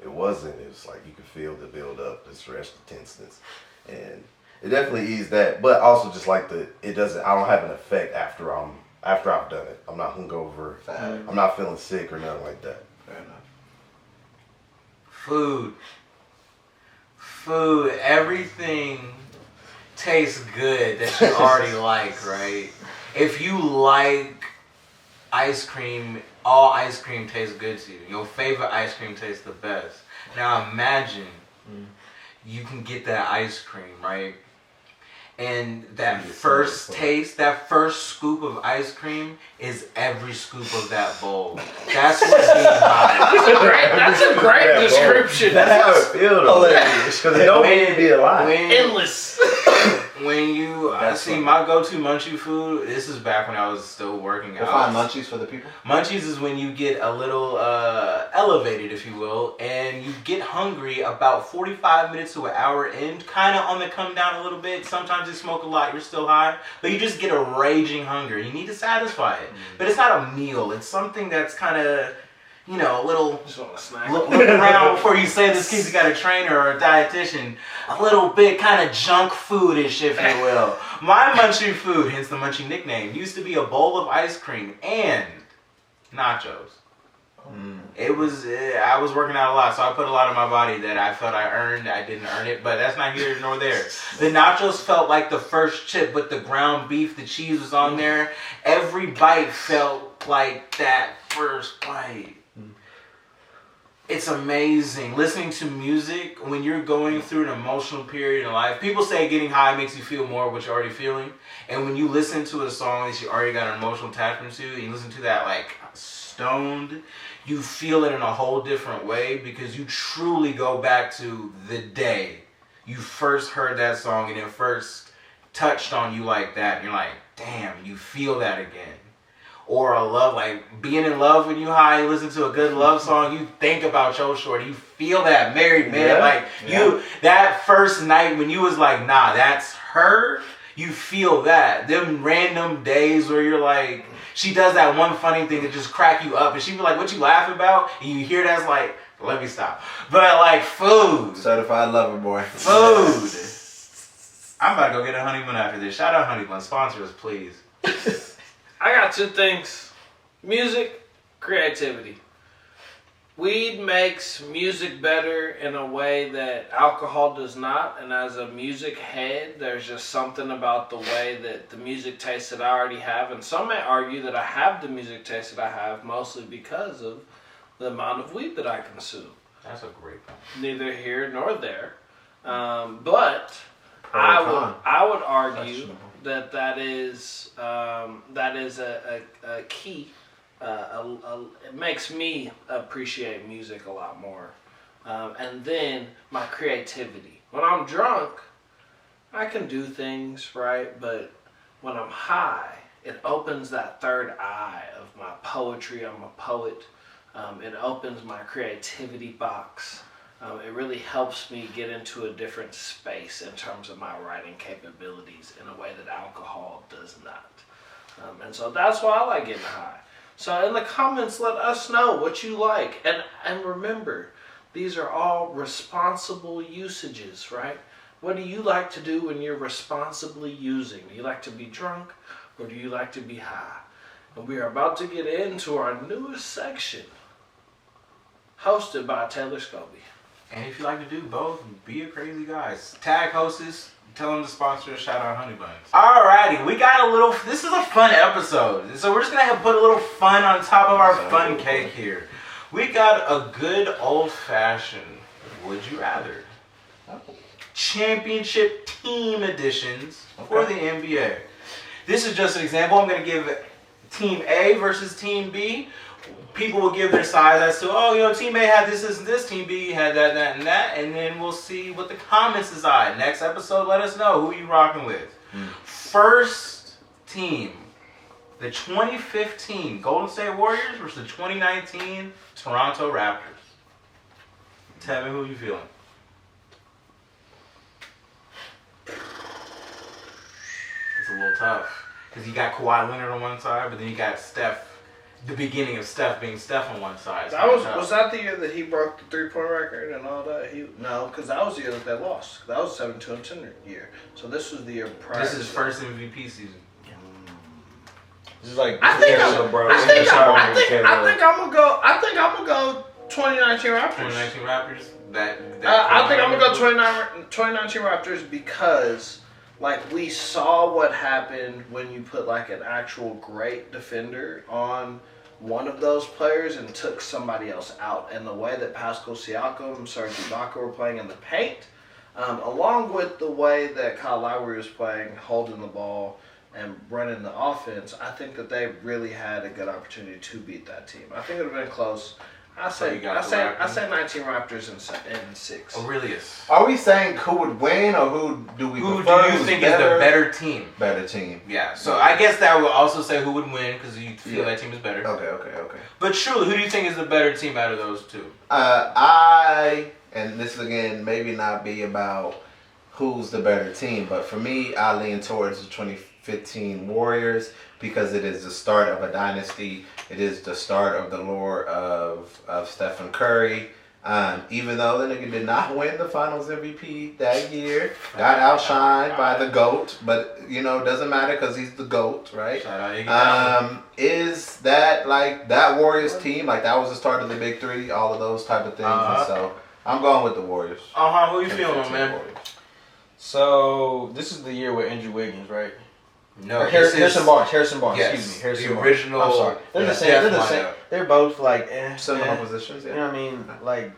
it was like you could feel the build up, the stress, the tenseness, and it definitely eased that, but also just like I don't have an effect after I've done it. I'm not hungover, I'm not feeling sick or nothing like that. Fair enough. Food, everything tastes good that you already like, right? If you like ice cream, all ice cream tastes good to you. Your favorite ice cream tastes the best. Now imagine you can get that ice cream, right? And that first taste, that first scoop of ice cream is every scoop of that bowl. That's what's being high. That's a great description. That's how it feels, hilarious. Because it don't mean to be alive. Endless. When you see funny. my go-to munchie food, this is back when I was still working We'll out. find munchies for the people. Munchies is when you get a little elevated, if you will, and you get hungry about 45 minutes to an hour in, kind of on the come down a little bit. Sometimes you smoke a lot, you're still high, but you just get a raging hunger. You need to satisfy it. But it's not a meal. It's something that's kind of, you know, a little... Just want a snack. Look around before you say this kid's got a trainer or a dietitian. A little bit kind of junk foodish, if you will. My munchie food, hence the munchie nickname, used to be a bowl of ice cream and nachos. It was, I was working out a lot, so I put a lot in my body that I felt I earned. I didn't earn it, but that's not here nor there. The nachos felt like the first chip with the ground beef, the cheese was on there. Every bite felt like that first bite. It's amazing. Listening to music when you're going through an emotional period in life. People say getting high makes you feel more of what you're already feeling. And when you listen to a song that you already got an emotional attachment to, and you listen to that like stoned, you feel it in a whole different way because you truly go back to the day you first heard that song and it first touched on you like that. And you're like, damn, you feel that again. Or a love, like being in love when you high, you listen to a good love song, you think about your shorty, you feel that married man, you, that first night when you was like, nah, that's her, you feel that. Them random days where you're like, she does that one funny thing that just crack you up, and she be like, what you laughing about? And you hear that's like, let me stop. But like food. Certified lover boy. Food. I'm about to go get a honey bun after this. Shout out Honey Bun, sponsor us, please. I got two things. Music, creativity. Weed makes music better in a way that alcohol does not. And as a music head, there's just something about the way that the music taste that I already have. And some may argue that I have the music taste that I have mostly because of the amount of weed that I consume. That's a great point. Neither here nor there. But I would argue that is a key. It makes me appreciate music a lot more. And then my creativity. When I'm drunk, I can do things, right? But when I'm high, it opens that third eye of my poetry. I'm a poet. It opens my creativity box. It really helps me get into a different space in terms of my writing capabilities in a way that alcohol does not. And so that's why I like getting high. So in the comments, let us know what you like. And remember, these are all responsible usages, right? What do you like to do when you're responsibly using? Do you like to be drunk or do you like to be high? And we are about to get into our newest section, hosted by Taylor Scobie. And if you like to do both, be a crazy guy. Tag hostess, tell them to sponsor, shout out Honey Buns. Alrighty, we got a little, this is a fun episode. So we're just going to put a little fun on top of our fun cake here. We got a good old-fashioned Would You Rather. Championship team editions for the NBA. This is just an example. I'm going to give Team A versus Team B. People will give their sides as to, oh, you know, Team A had this, and this. Team B had that, and that. And then we'll see what the comments decide. Next episode, let us know who you rocking with. First team, the 2015 Golden State Warriors versus the 2019 Toronto Raptors. Tell me who you feeling. It's a little tough. Because you got Kawhi Leonard on one side, but then you got Steph. The beginning of Steph being Steph on one side. Was that the year that he broke the 3-point record and all that? No, because that was the year that they lost. That was 7-2-10 year. So this was the year prior. This is first MVP season. This is like I think I'm gonna go 2019 Raptors. 2019 Raptors. I think I'm gonna go 2019 Raptors because. Like, we saw what happened when you put, like, an actual great defender on one of those players and took somebody else out. And the way that Pascal Siakam and Serge Ibaka were playing in the paint, along with the way that Kyle Lowry was playing, holding the ball and running the offense, I think that they really had a good opportunity to beat that team. I think it would have been close. I So you said got I the said 19 Raptors in 6. Aurelius. Are we saying who would win, or who do we Who do prefer? you Who's think is the better team? Better team. Yeah, so I guess that would also say who would win because you feel that team is better. Okay. But truly, who do you think is the better team out of those two? And this again maybe not be about who's the better team, but for me, I lean towards the 2015 Warriors because it is the start of a dynasty. It is the start of the lore of Stephen Curry. Even though the nigga did not win the Finals MVP that year, got outshined by the GOAT, but doesn't matter because he's the GOAT, right? Is that like that Warriors team? Like that was the start of the Big Three, all of those type of things. And so I'm going with the Warriors. Who you feeling, man? Warriors. So this is the year with Andrew Wiggins, right? No, Harrison Barnes. Yes, Excuse me, Harrison the Barnes. original. I'm sorry. They're the same. They're the same. They're both like Similar positions. You know what I mean? Like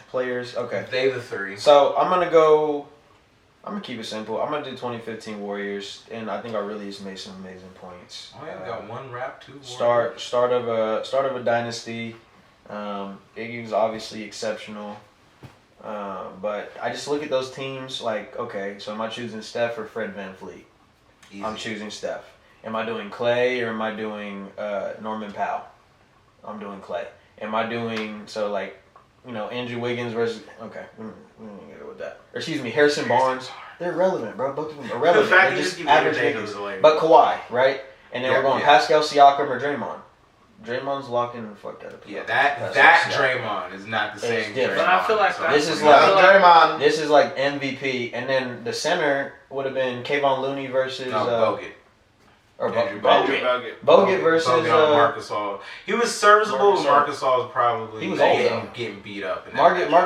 players. Okay. They the three. So I'm gonna keep it simple. I'm gonna do 2015 Warriors, and I think Aurelius made some amazing points. Oh, yeah, got one rap, two. Start of a dynasty. Iggy was obviously exceptional. But I just look at those teams like, okay, so am I choosing Steph or Fred VanVleet? Easy. I'm choosing Steph. Am I doing Clay or am I doing Norman Powell? I'm doing Clay. Am I doing Andrew Wiggins versus we don't go with that. Or excuse me, Harrison Barnes. They're relevant, bro. Both of them are relevant. The fact They're you just just keep average getting niggas. away. But Kawhi, right? And then Yeah, we're going yeah. Pascal Siakam or Draymond. Draymond's locking the fuck out of people. Yeah, that Draymond is not the same. different. But I feel like Draymond. This is Draymond. This is like MVP, and then the center would have been Kayvon Looney versus Bogut. Andrew Bogut versus Bogut on Marc Gasol. He was serviceable, but Marc Gasol was probably He was old, getting beat up.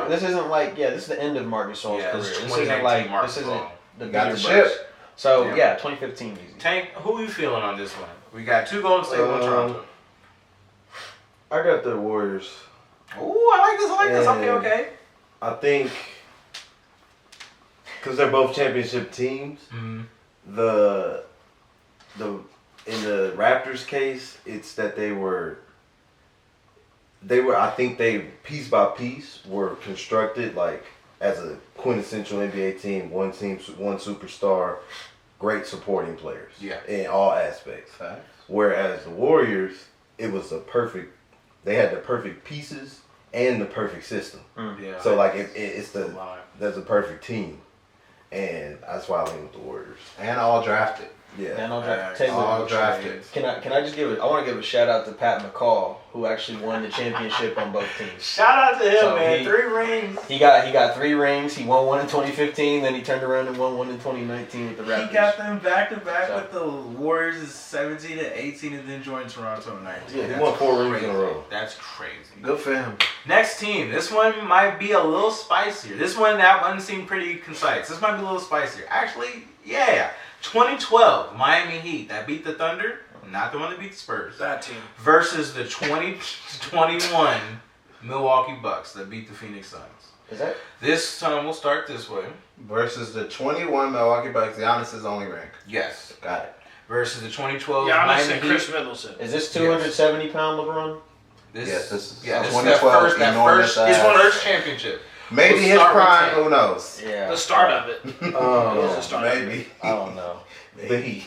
This isn't like this is the end of Marc Gasol's career. This isn't like this isn't the Got bigger the burst. ship. So yeah, 2015 easy. Tank, who are you feeling on this one? We got 2 Golden State, 1 Toronto. I got the Warriors. Ooh, I like this. Okay. I think because they're both championship teams. Mm-hmm. The in the Raptors case, it's that they were. I think they piece by piece were constructed like as a quintessential NBA team. One superstar, great supporting players. Yeah. In all aspects. Facts. Whereas the Warriors, it was they had the perfect pieces and the perfect system. Yeah. So like there's a perfect team, and that's why I lean with the Warriors. And all drafted. Yeah. And All drafted. Can I just I want to give a shout out to Pat McCall, who actually won the championship on both teams. Shout out to him, So man. 3 rings. He got 3 rings. He won one in 2015, then he turned around and won one in 2019 with the Raptors. He got them back to back So- with the Warriors in 17 and 18, and then joined Toronto in 19. Yeah, he won 4 rings in a row. That's crazy. Good for him. Next team. This one might be a little spicier. That one seemed pretty concise. This might be a little spicier. Actually, yeah. 2012 Miami Heat that beat the Thunder, not the one that beat the Spurs. That team. Versus the 2021 Milwaukee Bucks that beat the Phoenix Suns. Is that? This time we'll start this way. Versus the 21 Milwaukee Bucks. Giannis' only rank. Yes. Got it. Versus the 2012 Giannis Miami and Heat. Chris Middleton. Is this 270-pound LeBron? Yes, this is this is 2012 enormous his ass. first championship. Maybe We'll his start with prime. him. Who knows? Yeah. The start of it. Maybe. I don't know. The Heat.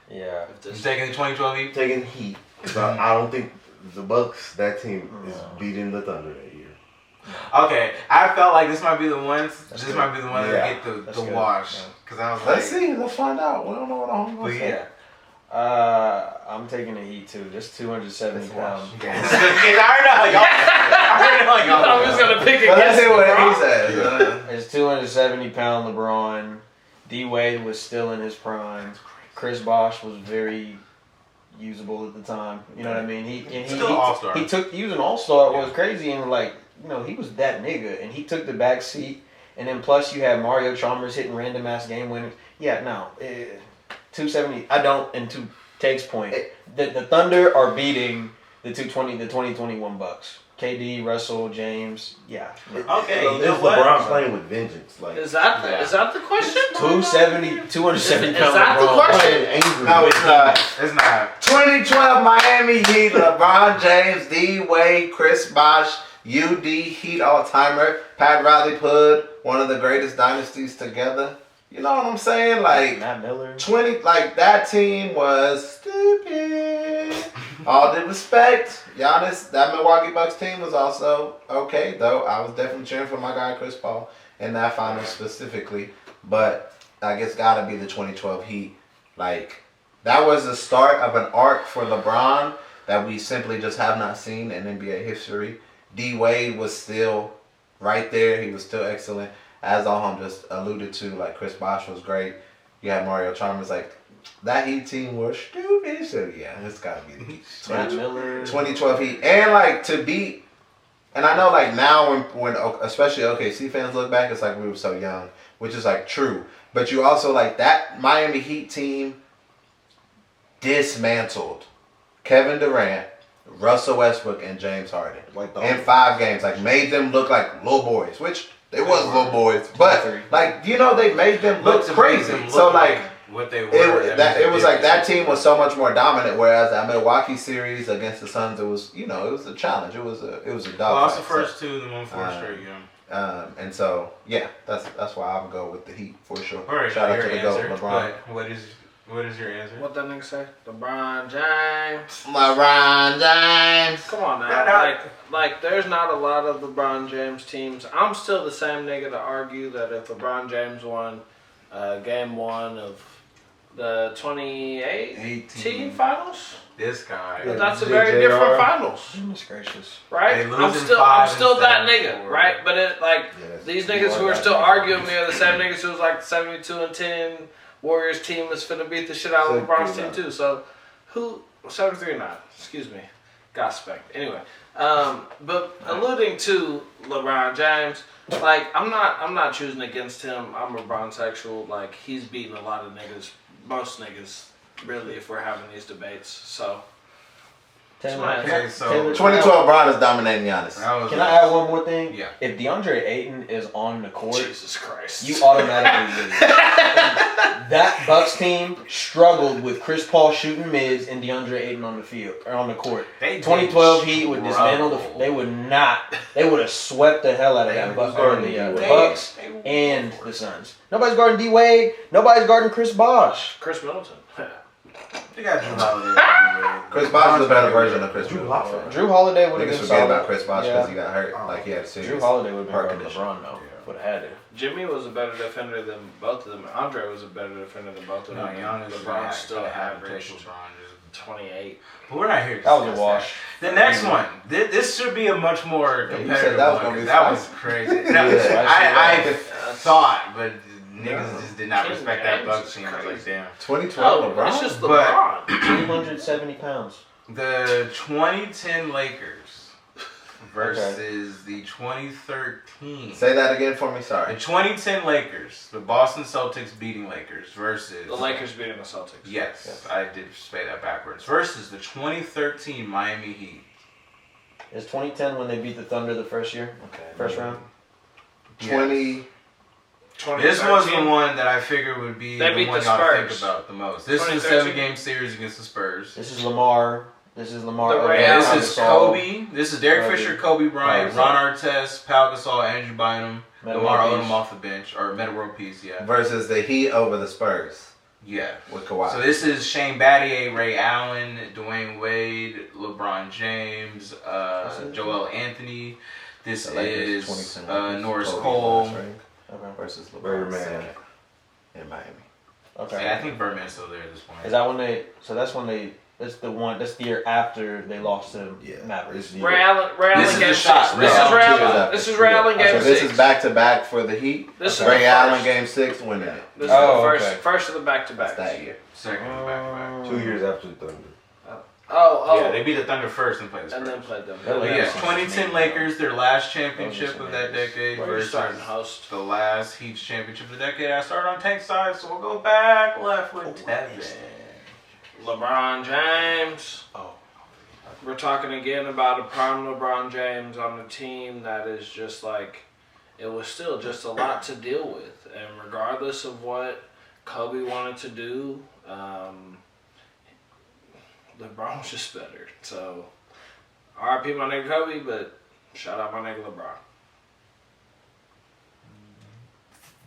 Yeah. You taking the 2012 Heat? Taking Heat. 'Cause I don't think the Bucks, that team, is beating the Thunder that year. Okay, I felt like this might be the one. That's This good. might be the one Yeah. that get That's the good. wash. Yeah. Because I was like, Let's see. Let's find out. We don't know what the home but yeah. I'm taking the Heat too. Just 270 pounds. I already know y'all. I was gonna pick But let's against see what LeBron. he says. It's 270-pound LeBron. D Wade was still in his prime. Chris Bosh was very usable at the time. You know what I mean? He Still an all-star. He was an all-star. What was Yeah. crazy and he was that nigga, and he took the back seat. And then plus you had Mario Chalmers hitting random ass game winners. Yeah, no, 270. I don't. And to Take's point, the Thunder are beating the 2021 Bucks. KD, Russell, James. Yeah. Okay, So you know it's what? LeBron playing with vengeance. Like, Is that the question? 270 Is pounds. that the question? playing angry. No, it's not. It's not. 2012 Miami Heat, LeBron James, D Wade, Chris Bosh, UD Heat all-timer. Pat Riley put one of the greatest dynasties together. You know what I'm saying? Like Matt Miller. 20, like that team was stupid. All due respect, Giannis, that Milwaukee Bucks team was also okay, though. I was definitely cheering for my guy Chris Paul in that final specifically. But I guess gotta be the 2012 Heat. Like, that was the start of an arc for LeBron that we simply just have not seen in NBA history. D Wade was still right there. He was still excellent. As Alham just alluded to, like, Chris Bosh was great. You had Mario Chalmers. Like, that Heat team was stupid. So, yeah, it's got to be the Heat. Matt Miller. 2012 Heat. And, like, to beat... And I know, like, now when especially OKC fans look back, it's like we were so young, which is, like, true. But you also, like, that Miami Heat team dismantled Kevin Durant, Russell Westbrook, and James Harden in 5 games. Like, made them look like little boys, which they was little boys. But, like, you know, they made them look crazy. So, like, what they were. It was like that team was so much more dominant, whereas that Milwaukee series against the Suns, it was, you know, it was a challenge. It was a dog. Lost the first 2, then won 4 straight, yeah. And so, yeah, that's why I would go with the Heat for sure. All right, Shout out to the answer, GOAT, LeBron. What is your answer? What that nigga say? LeBron James. LeBron James. Come on now. Like, there's not a lot of LeBron James teams. I'm still the same nigga to argue that if LeBron James won game 1 of the 2018 finals, this guy. but that's a very different finals. Goodness gracious. Right? I'm still that nigga, right? But it, like, these niggas who are still arguing me are the same niggas who was like 72-10 Warriors team is finna beat the shit out of LeBron's team too. So, 73-9, excuse me. Got spec. Anyway, but alluding to LeBron James, like, I'm not choosing against him. I'm a Bronsexual. Like, he's beating a lot of niggas, most niggas, really, if we're having these debates. So, Okay, so 2012 Bron is dominating Giannis. Can I add one more thing? Yeah. If DeAndre Ayton is on the court, Jesus Christ, you automatically lose. That Bucks team struggled with Chris Paul shooting mids and DeAndre Ayton on the field or on the court. 2012 Heat would dismantle they would have swept the hell out of that Bucks and the Suns. Nobody's guarding D Wade. Nobody's guarding Chris Bosh. Chris Middleton. You got Drew Holiday. Chris Bosh is a better version of Chris Middleton. Drew Holiday would have Niggas been forget solid. about Chris Bosh because he got hurt. Like, he had a serious Drew Holiday would have been heart better than condition. LeBron though. Would have had it. Jimmy was a better defender than both of them. Andre was a better defender than both of them. LeBron still averaged 28. But we're not here to That was a discuss wash. The next one. This should be a much more you competitive said that was one. gonna be 'Cause that was spicy. crazy. I thought, but niggas just did not King respect James that Bucks is team. I was like, crazy. damn. 2012 Oh, LeBron. it's just But- LeBron. 270 pounds. The 2010 Lakers versus the 2013. Say that again for me. The Sorry. 2010 Lakers, the Boston Celtics beating Lakers versus The Lakers beating the Celtics. Yes, I did say that backwards. Versus the 2013 Miami Heat. Is 2010 when they beat the Thunder the first year? Okay. First round? 20. This was the one that I figured would be They the beat one the y'all think Spurs. about the most. This is a 2013. 7-game series against the Spurs. This is Lamar. This is Lamar. The Ray Yeah, Allen. this is Kobe. This is Derek Kobe. Fisher, Kobe Bryant, Kobe. Ron Artest, Pau Gasol, Andrew Bynum, Meta Lamar World Odom Peace. off the bench, or Meta World Peace, yeah. Versus the Heat over the Spurs Yeah. with Kawhi. So this is Shane Battier, Ray Allen, Dwayne Wade, LeBron James, Joel Anthony. This The Lakers, is 2010 Norris Kobe Cole. last ring Okay. versus LeBron Birdman. second in Miami. Okay. Yeah, I think Birdman's still there at this point. Is that when they? So that's when they. That's the one. That's the year after they lost to Mavericks. This Ray Allen This is game the 6. shot. This No, is Ray 2 years Allen. after. This is Ray Allen game So 6. this is back to back for the Heat. This is Ray the Allen first. game 6 winning it. This is Oh, the okay. first of the That's back-to-backs. that year. Second back-to-back. 2 years after the Thunder. Oh. Yeah, they beat the Thunder first and played the Spurs. and then played them. That But Lakers yeah, team 2010 is Lakers, their last Those championship are of that names. decade Where you versus starting, host? the last Heat's championship of the decade. I started on tank side, so we'll go back left with Tevin. LeBron James. Oh. We're talking again about a prime LeBron James on a team that is just like, it was still just a lot to deal with. And regardless of what Kobe wanted to do, LeBron was just better. So, RIP my nigga Kobe, but Shout out my nigga LeBron.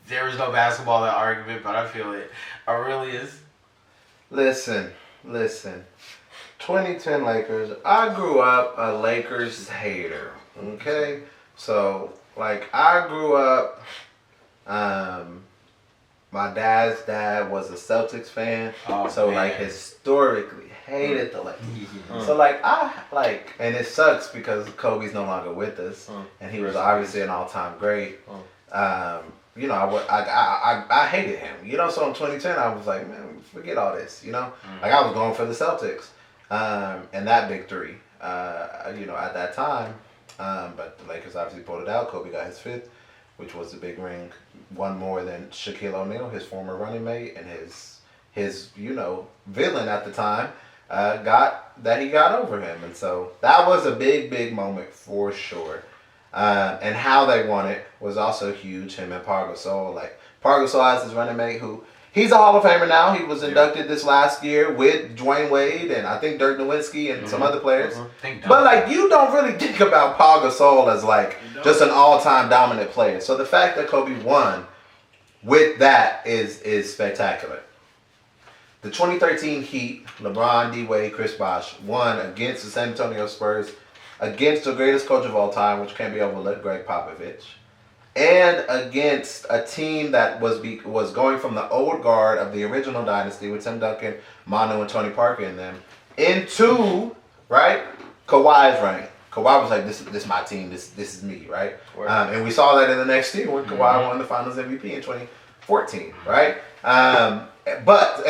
There is no basketball in that argument, but I feel it. I really is. Listen. 2010 Lakers. I grew up a Lakers hater. Okay? So, like, I grew up, my dad's dad was a Celtics fan. Oh, so, man. like, historically hated the Lakers. So, like, and it sucks because Kobe's no longer with us. And he was obviously an all-time great. You know, I hated him. You know, so in 2010, I was like, man, forget all this. You know, like I was going for the Celtics, and that big three. You know, at that time, but the Lakers obviously pulled it out. Kobe got his 5th, which was the big ring, one more than Shaquille O'Neal, his former running mate, and his you know villain at the time. He got over him, and so that was a big moment for sure. And how they won it was also huge. Him and Pau Gasol. Like Pau Gasol has his running mate who he's a Hall of Famer now. He was inducted this last year with Dwayne Wade and I think Dirk Nowitzki and some other players. But like you don't really think about Pau Gasol as like just an all-time dominant player. So the fact that Kobe won with that is spectacular. The 2013 Heat, LeBron, D. Wade, Chris Bosh won against the San Antonio Spurs. Against the greatest coach of all time, which can't be overlooked, Greg Popovich, and against a team that was going from the old guard of the original dynasty with Tim Duncan, Manu, and Tony Parker in them, into right Kawhi's reign. Kawhi was like, "This is my team. This is me." Right, and we saw that in the next year when Kawhi won the Finals MVP in 2014. Right, and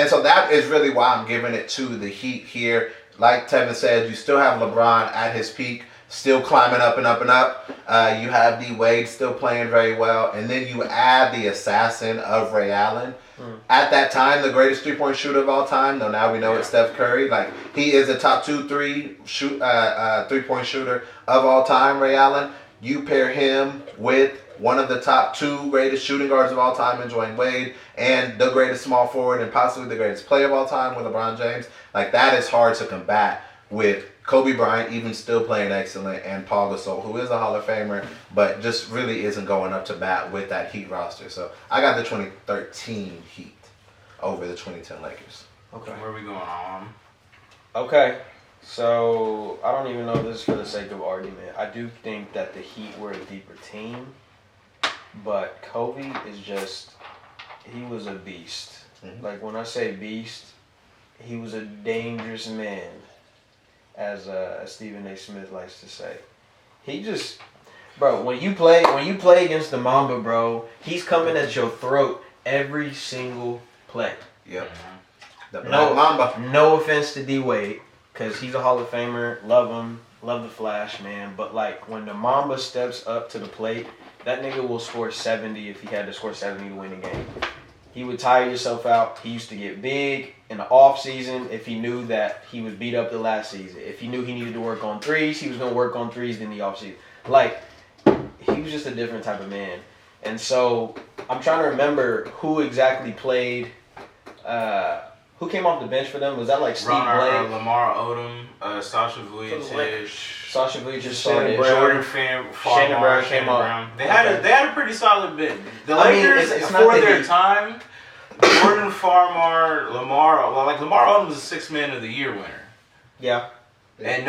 so that is really why I'm giving it to the Heat here. Like Tevin said, you still have LeBron at his peak, still climbing up and up and up. You have D. Wade still playing very well. And then you add the assassin of Ray Allen. At that time, the greatest three-point shooter of all time. Though now we know it's Steph Curry. Like, he is a top 2-3 three-point shooter of all time, Ray Allen. You pair him with one of the top 2 greatest shooting guards of all time in Dwayne Wade, and the greatest small forward and possibly the greatest player of all time with LeBron James. Like, that is hard to combat with Kobe Bryant even still playing excellent and Pau Gasol, who is a Hall of Famer, but just really isn't going up to bat with that Heat roster. So I got the 2013 Heat over the 2010 Lakers. Okay. Where are we going on? Okay. So I don't even know if this is for the sake of argument. I do think that the Heat were a deeper team. But Kobe is he was a beast. Like, when I say beast, he was a dangerous man, as Stephen A. Smith likes to say. He just, bro, when you play against the Mamba, bro, he's coming at your throat every single play. Yep. The Black Mamba. No offense to D. Wade, because he's a Hall of Famer. Love him. Love the Flash, man. But, like, when the Mamba steps up to the plate, that nigga will score 70 if he had to score 70 to win a game. He would tire yourself out. He used to get big in the off season if he knew that he was beat up the last season. If he knew he needed to work on threes, he was going to work on threes in the off season. Like, he was just a different type of man. And so I'm trying to remember who exactly played. Who came off the bench for them? Was that like Steve Blake? Lamar Odom, Sasha Vujacic. Sasha Vujacic started. Jordan Shannon Brown came Brown. They had a pretty solid bit. The Lakers, it's for their time, Jordan Farmar, Lamar Odom was a 6th Man of the Year winner. Yeah. And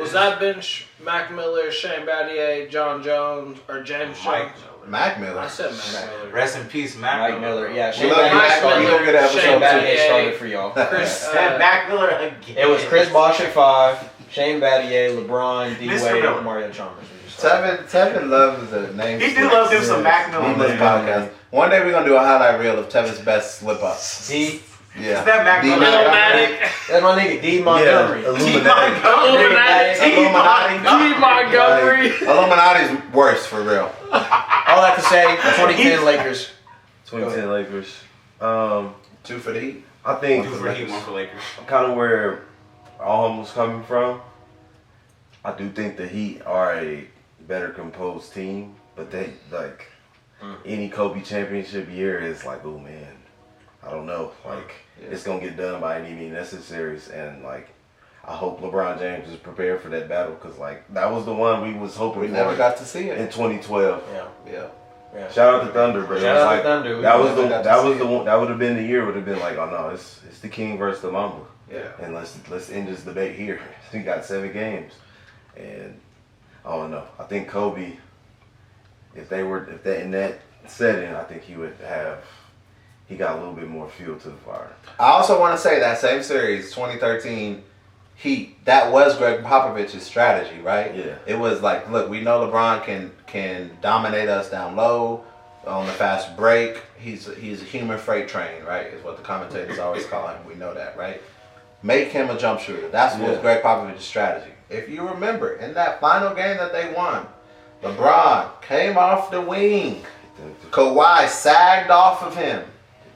was that bench Mac Miller, Shane Battier, John Jones, or James Jones? Mac Miller. I said Mac Miller. Rest in peace, Mac Miller. Yeah, Shane Battier. Shane Battier started for y'all. Mac Miller again. It was Chris Bosh at 5, Shane Battier, LeBron, D. Wade, Mario Chalmers. Tevin loves the name. He do love him some Mac Miller on this podcast. One day we're gonna do a highlight reel of Tevin's best slip ups. Yeah. Is that Mac Miller? That's my nigga, D. Montgomery. Illuminati's worse, for real. All I can say, 2010 Lakers. 2010 Lakers. 2 for the Heat. I think 2 for Heat, 1 for Lakers. Kind of where Alham was coming from. I do think the Heat are a better composed team, but they any Kobe championship year is like, oh man, I don't know, it's gonna get done by any means necessary, and I hope LeBron James is prepared for that battle because like that was the one we was hoping We for never got to see in it. 2012. Yeah. Shout out to Thunder, bro. Shout out to Thunder. That was never got to that see was the it. one. That would have been the year. Would have been like, oh no, it's the King versus the Mamba. Yeah. And let's end this debate here. He got 7 games, and I don't know. I think Kobe, if they in that setting, I think he got a little bit more fuel to the fire. I also want to say that same series, 2013 Heat, that was Greg Popovich's strategy, right? Yeah. It was like, look, we know LeBron can dominate us down low on the fast break. He's a human freight train, right? Is what the commentators always call him. We know that, right? Make him a jump shooter. That's what was Greg Popovich's strategy. If you remember, in that final game that they won, LeBron came off the wing. Kawhi sagged off of him.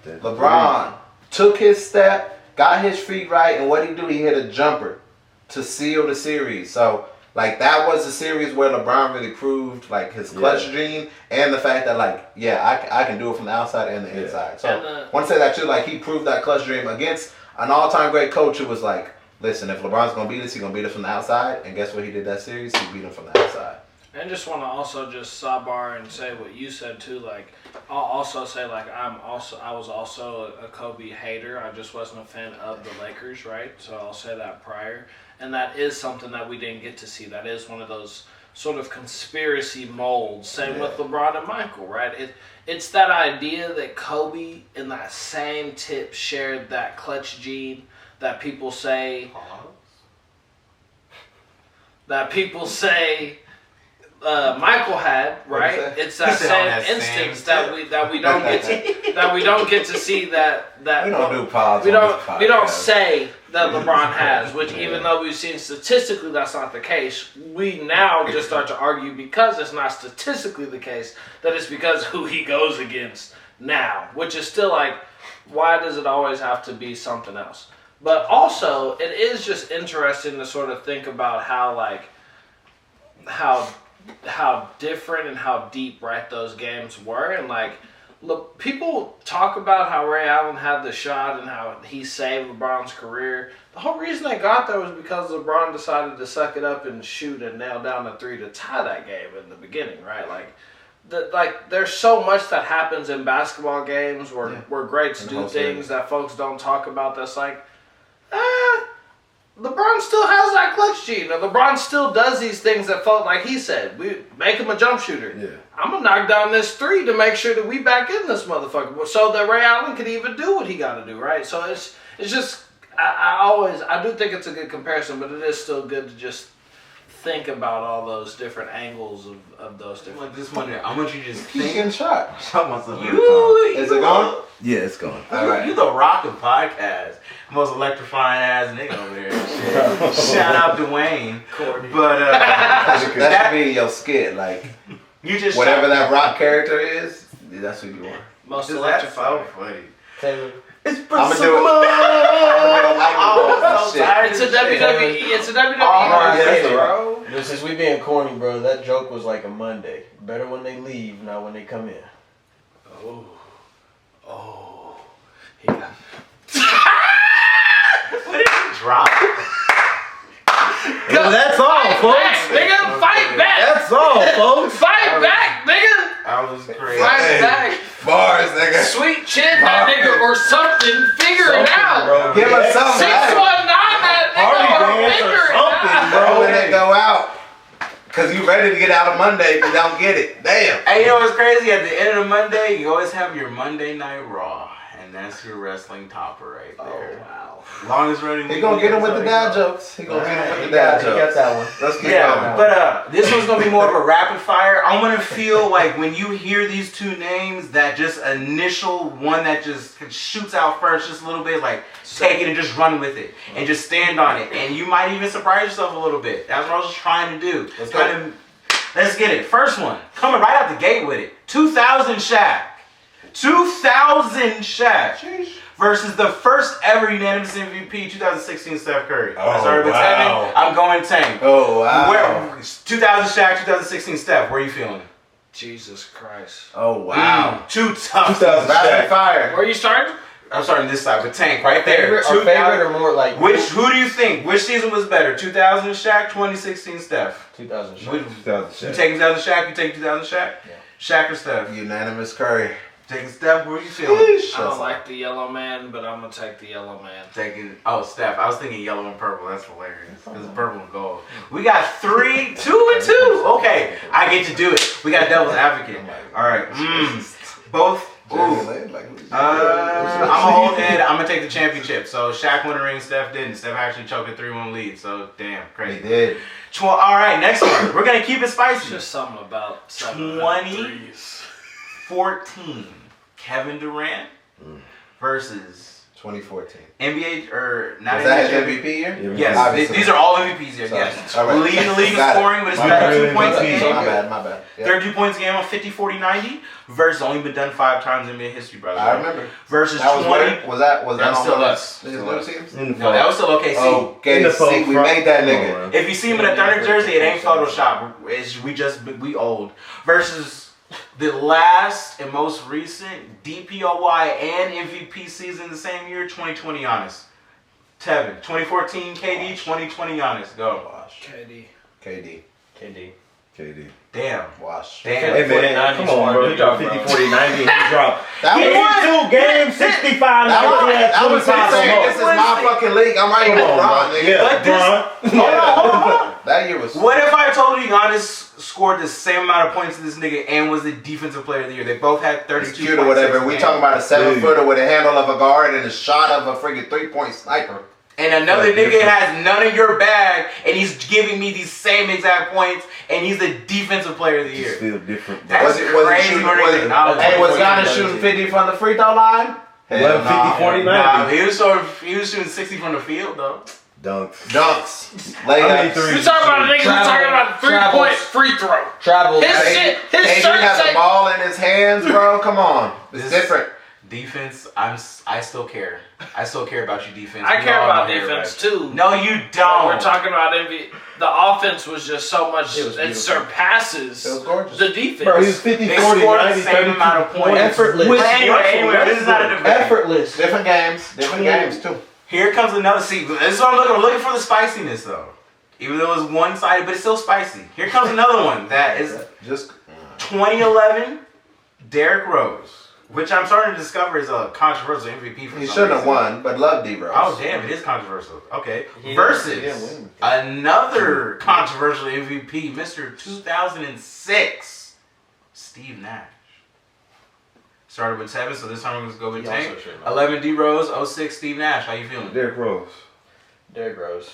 LeBron took his step, got his feet right, and what he do? He hit a jumper to seal the series. So, like, that was the series where LeBron really proved, like, his clutch gene and the fact that, like, I can do it from the outside and the inside. So, I want to say that, too. Like, he proved that clutch dream against an all-time great coach who was like, listen, if LeBron's going to beat us, he's going to beat us from the outside. And guess what he did that series? He beat him from the outside. I just want to also just sidebar and say what you said too. Like, I'll also say like I was also a Kobe hater. I just wasn't a fan of the Lakers, right? So I'll say that prior, and that is something that we didn't get to see. That is one of those sort of conspiracy molds. Same with LeBron and Michael, right? It's that idea that Kobe in that same tip shared that clutch gene that people say. Michael had, right? It's that same instance that we don't get to see that we don't do pods. we don't say that LeBron has, which even though we've seen statistically that's not the case, we now just start to argue because it's not statistically the case that it's because who he goes against now, which is still like, why does it always have to be something else? But also, it is just interesting to sort of think about how different and how deep, right, those games were. And like, look, people talk about how Ray Allen had the shot and how he saved LeBron's career. The whole reason they got there was because LeBron decided to suck it up and shoot and nail down the 3 to tie that game in the beginning, right? Like there's so much that happens in basketball games where greats do things that folks don't talk about. That's like, LeBron still has that clutch gene. LeBron still does these things that felt like he said. We make him a jump shooter. Yeah. I'm going to knock down this 3 to make sure that we back in this motherfucker. So that Ray Allen could even do what he got to do, right? So it's just, I do think it's a good comparison, but it is still good to just think about all those different angles of those different. Like this Monday, I want you to just He's think. getting shot. Shot myself. Is it gone? Yeah, it's gone. All right. You the rock of podcast. Most electrifying ass nigga over there. Shit. Shout out Dwayne. But that should be your skit. Like, you just whatever that rock character is, that's who you are. Most electrifying. electrifying. So funny. Taylor. I'm gonna do it. It's a WWE. It's a WWE. Bro. Since we being corny, bro, that joke was like a Monday. Better when they leave, not when they come in. Oh. He got. What did you drop? Well, that's all, folks. Nigga, fight back. That's all, folks. Fight back, nigga. I was crazy. Fight back. Bars, nigga. Sweet chin that nigga or something. Figure it out. Bro. Give us something. 619 that nigga or figure it out. Bro, when they go out. Because you ready to get out of Monday if you don't get it. Damn. Hey, you know what's crazy? At the end of the Monday, you always have your Monday Night Raw. And that's your wrestling topper right there. Oh, wow. Longest running. He gonna get him with the dad jokes. He gonna get him with the dad jokes. He got that one. Let's keep Yeah, going. but this one's gonna be more of a rapid fire. I'm gonna feel like when you hear these two names, that just initial one that just shoots out first, just a little bit, like take it and just run with it and just stand on it, and you might even surprise yourself a little bit. That's what I was just trying to do. Let's get it. First one, coming right out the gate with it. 2000 Shaq. 2000 Shaq. Sheesh. Versus the first ever unanimous MVP, 2016 Steph Curry. Oh, Sorry, but wow. I'm going Tank. Oh, wow. Where, 2000 Shaq, 2016 Steph. Where are you feeling? Jesus Christ. Oh, wow. Too tough. 2000 Rapid Shaq. fire. Where you starting? I'm starting this side with Tank right there. Favorite or more like Who do you think? Which season was better? 2000 Shaq, 2016 Steph. 2000 Which- Shaq. 2000 You Shaq. taking 2000 Shaq? You taking 2000 Shaq? Yeah. Shaq or Steph? Unanimous Curry. Taking Steph. Where you feeling? I don't like the yellow man, but I'm gonna take the yellow man. Taking Steph. I was thinking yellow and purple. That's hilarious. Because purple and gold. We got 3, 2 and 2. Okay, I get to do it. We got devil's advocate. All right. Both. Ooh. I'm a hold head. I'm gonna take the championship. So Shaq won the ring. Steph didn't. Steph actually choked a 3-1 lead. So damn, He crazy. did. All right, next one. We're gonna keep it It's spicy. just something about 20. 14. Kevin Durant versus 2014. NBA or not Was that NBA. his MVP year? Yes, Obviously. these are all MVPs here. Sorry. Yes, All right. leading the league in Got it. scoring with his My bad. 32 points a MVP. game. My bad. Yeah. 32 points a game on 50, 40, 90 versus only been done 5 times in NBA history, brother. I remember. Versus That was 20. where? Was that That's on still one of us. his Still new us. teams? No, that was still OKC. Oh, In the KC. We front made that row, nigga. man. If you see him in a Thunder jersey, it ain't Photoshop. We old. Versus the last and most recent DPOY and MVP season the same year, 2020 Giannis. Tevin, 2014 KD, 2020 Giannis. Go. Wash. KD. KD. KD. Damn. Wash. Damn. Hey man, come on, bro. He dropped 50, 40, 90. He dropped That was 82 games, 65. that was him saying, this is my fucking league. I'm right here with Bron, nigga. Yeah, But Bron. Hold on. That year was. What if I told you Giannis scored the same amount of points to this nigga and was the defensive player of the year? They both had 32 It's cute or whatever. We talking about a 7-footer with a handle of a guard and a shot of a freaking 3-point sniper. And another nigga has none of your bag, and he's giving me these same exact points, and he's the defensive player of the Just year. feel different. That's Was it crazy. shooting? Hey, Was Giannis shooting 50 from the free throw line? Hell 11, 50, nah. 40, Nah, 90. he was shooting 60 from the field though. Dunks. Dunks. How many Layups. threes? You talking about niggas talking about 3-point free throw. Travel. His shit, his KD shirt has say a ball in his hands, bro. Come on. It's different. Defense, I still care. I still care about your defense. I We care all about know defense that, too. right? No, you But don't. we're talking about MVP. The offense was just so much. It was It beautiful. surpasses It was gorgeous. the defense. Bro, he was 50, They 40, scored the 90, same 32 amount of points. Effortless. But anyway, this is not a debate. Effortless. Different games too. Here comes another sequel. This is what I'm looking for the spiciness though. Even though it was one-sided, but it's still spicy. Here comes another one that is Just 2011 Derrick Rose, which I'm starting to discover is a controversial MVP for he some shouldn't have reason. won, but love D Rose. Oh damn, it is controversial. Okay. He didn't Versus win. another controversial MVP, Mr. 2006, Steve Nash. Started with 7, so this time we're going to go with He 10. also shouldn't have. 11 D Rose, 06 Steve Nash. How you feeling? Derrick Rose. Derrick Rose.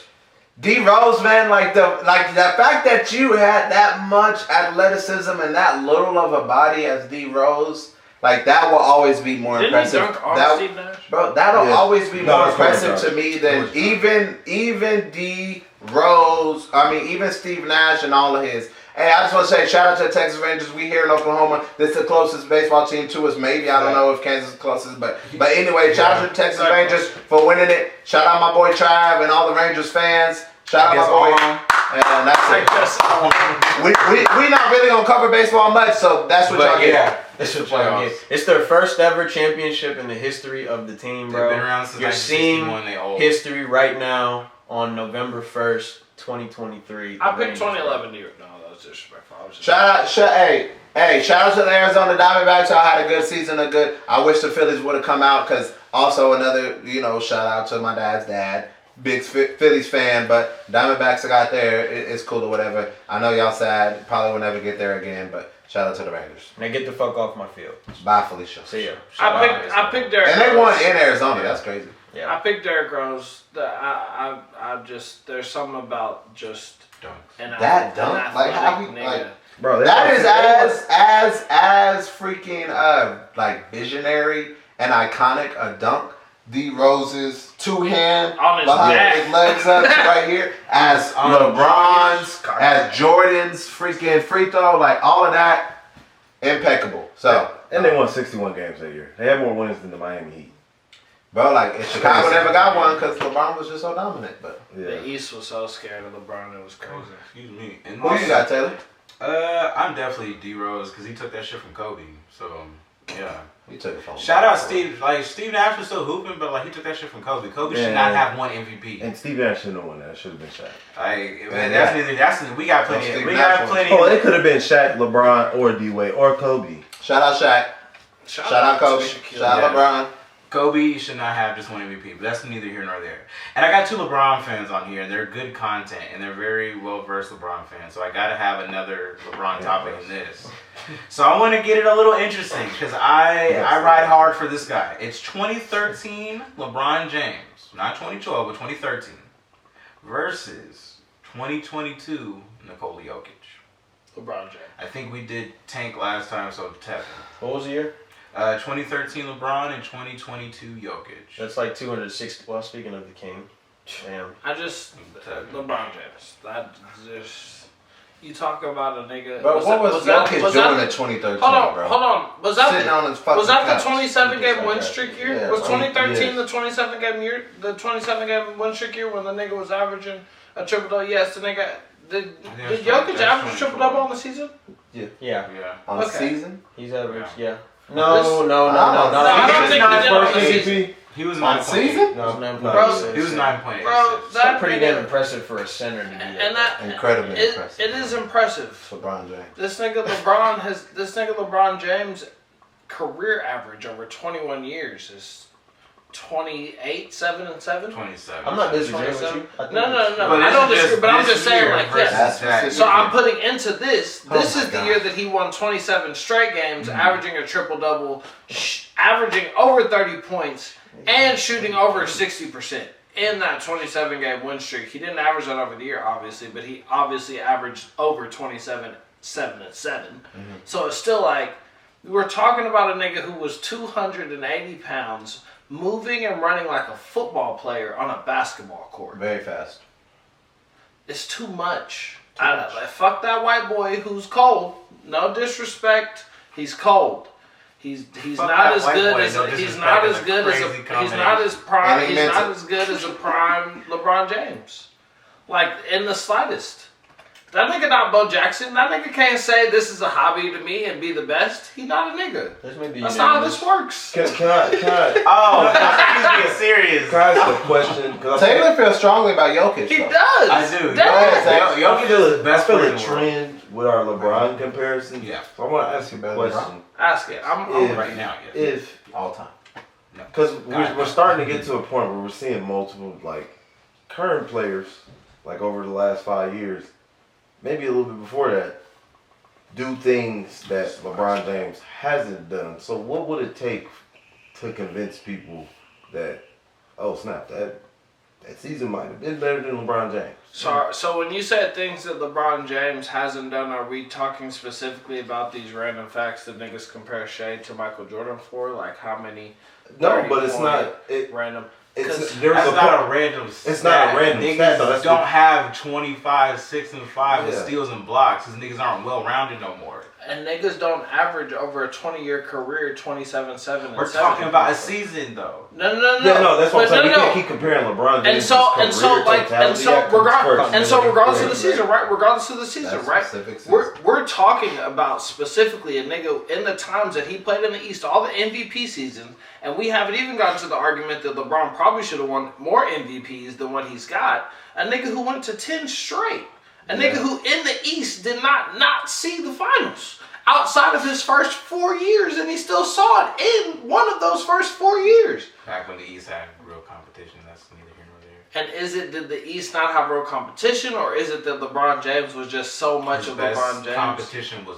D Rose, man, like the fact that you had that much athleticism and that little of a body as D Rose, like that will always be more Didn't he impressive. dunk on That- Steve Nash? Bro, that'll Yeah. always be No, more it's impressive correct, to me than even D Rose. I mean, even Steve Nash and all of his. Hey, I just want to say shout out to the Texas Rangers. We here in Oklahoma. This is the closest baseball team to us. Maybe I don't know if Kansas is closest, but anyway, shout out to the Texas Rangers for winning it. Shout out my boy Trav and all the Rangers fans. Shout out my boy. And that's it. We not really gonna cover baseball much, so that's what y'all But get. yeah, It's it's what the y'all playoffs. get. It's their first ever championship in the history of the team, They've bro. been around since You're 1961. seeing They old. history right now on November 1st, 2023. I The picked Rangers, 2011 year. No, that was disrespectful. I was just Shout out to the Arizona Diamondbacks. Y'all had a good season. I wish the Phillies would have come out because also another, shout out to my dad's dad. Big Phillies fan, but Diamondbacks got there. It's cool or whatever. I know y'all sad. Probably will never get there again, but shout out to the Rangers. Now get the fuck off my field. Bye, Felicia. See ya. I picked Derrick And they Rose. won in Arizona. That's crazy. I Yeah. picked Derrick Rose. I just there's something about just an That an dunk? Like, how we- athletic like- nigga. Bro, That is as freaking like visionary and iconic a dunk. D Rose's 2-hand On his behind neck. his legs up to right here, as LeBron's, as Jordan's freaking free throw, like all of that, impeccable. So And they won 61 games that year. They had more wins than the Miami Heat. bro, like if Chicago never got one because LeBron was just so dominant. But Yeah. The East was so scared of LeBron, it was crazy. Excuse me. And who you got, Taylor? I'm definitely D Rose because he took that shit from Kobe. So Yeah. He took it from Shout out Steve. Like Steve Nash was still hooping, but like he took that shit from Kobe. Kobe should not have one MVP. And Steve Nash shouldn't have won that. It should have been Shaq. We got plenty. We got plenty. Oh, it could have been Shaq, LeBron, or D-Wade, or Kobe. Shout out Shaq. Shout out Kobe. Shout out LeBron. Kobe should not have just one MVP, but that's neither here nor there. And I got 2 LeBron fans on here, and they're good content, and they're very well-versed LeBron fans, so I got to have another LeBron topic in this. So I want to get it a little interesting, because I ride hard for this guy. It's 2013 LeBron James, not 2012, but 2013, versus 2022 Nikola Jokic. LeBron James. I think we did tank last time, so Tevin. What was the year? 2013 LeBron and 2022 Jokic. That's like 260. Well, speaking of the king, damn. LeBron James. You talk about a nigga. But what was Jokic doing in 2013, hold bro? on. Was that Sitting on his fucking the couch. 27 game win streak year? Yeah, Was 2013 yes. the 27 game year? The 27 game win streak year when the nigga was averaging a triple double? Yes, the nigga. Did Jokic average a triple double on the season? Yeah. On the Okay. season? He's average. Yeah. I don't think he did on the season. He was On 9.8. season? No, He was 9.8. Bro, that pretty nigga- damn impressive for a center to do that. And that Incredibly impressive. It is impressive. LeBron James. This nigga LeBron James career average over 21 years is 28, 7 and 7. 27. I'm not disagreeing with you. I think No. But I don't this is disagree, but I'm this just saying, year like, versus yes. that So year. I'm putting into this. This Oh is my the God. year that he won 27 straight games, averaging a triple double, averaging over 30 points, and shooting over 60% in that 27 game win streak. He didn't average that over the year, obviously, but he obviously averaged over 27, 7 and 7. So it's still like we're talking about a nigga who was 280 pounds. Moving and running like a football player on a basketball court. Very fast. It's too much. Fuck that white boy who's cold. No disrespect. He's cold. He's Fuck not that as white good boy, as no he's disrespect not is as a good as crazy he's not as prime. And he He's meant not it. as good as a prime LeBron James. Like in the slightest. That nigga not Bo Jackson. That nigga can't say this is a hobby to me and be the best. He not a nigga. That's not how this works. Can I Oh, he's being serious. can I ask a question? 'Cause I Taylor feels strongly about Jokic. He though. does. I do. Damn. Jokic is the best feel player a in the world. trend with our LeBron comparison. Yeah. So I want to ask you a Better than question. Ask it. I'm If- Right now, yeah. If All time. Because we're starting to get to a point where we're seeing multiple, like, current players, like, over the last 5 years, maybe a little bit before that, do things that LeBron James hasn't done. So what would it take to convince people that, oh, snap, that season might have been better than LeBron James? So when you said things that LeBron James hasn't done, are we talking specifically about these random facts that niggas compare Shea to Michael Jordan for? Like how many? No, but 30 it's point not. random. It's That's there's not a a random stat. It's not a random Niggas stat, though. That's don't the- have 25, 6, and 5 with Yeah. steals and blocks because niggas aren't well-rounded no more. And niggas don't average over a 20-year career 27, 7, and We're 7. talking about a season, though. No. Yeah, no, that's what I'm But saying. We no. can't keep comparing LeBron James. And so regardless of the season, right? Regardless of the season, That's right? specific season. We're talking about specifically a nigga in the times that he played in the East, all the MVP seasons, and we haven't even gotten to the argument that LeBron probably should have won more MVPs than what he's got. A nigga who went to 10 straight. A nigga who in the East did not see the finals outside of his first 4 years, and he still saw it in one of those first 4 years. Back when the East had real competition, that's neither here nor there. And did the East not have real competition, or is it that LeBron James was just so much His of best LeBron James? competition was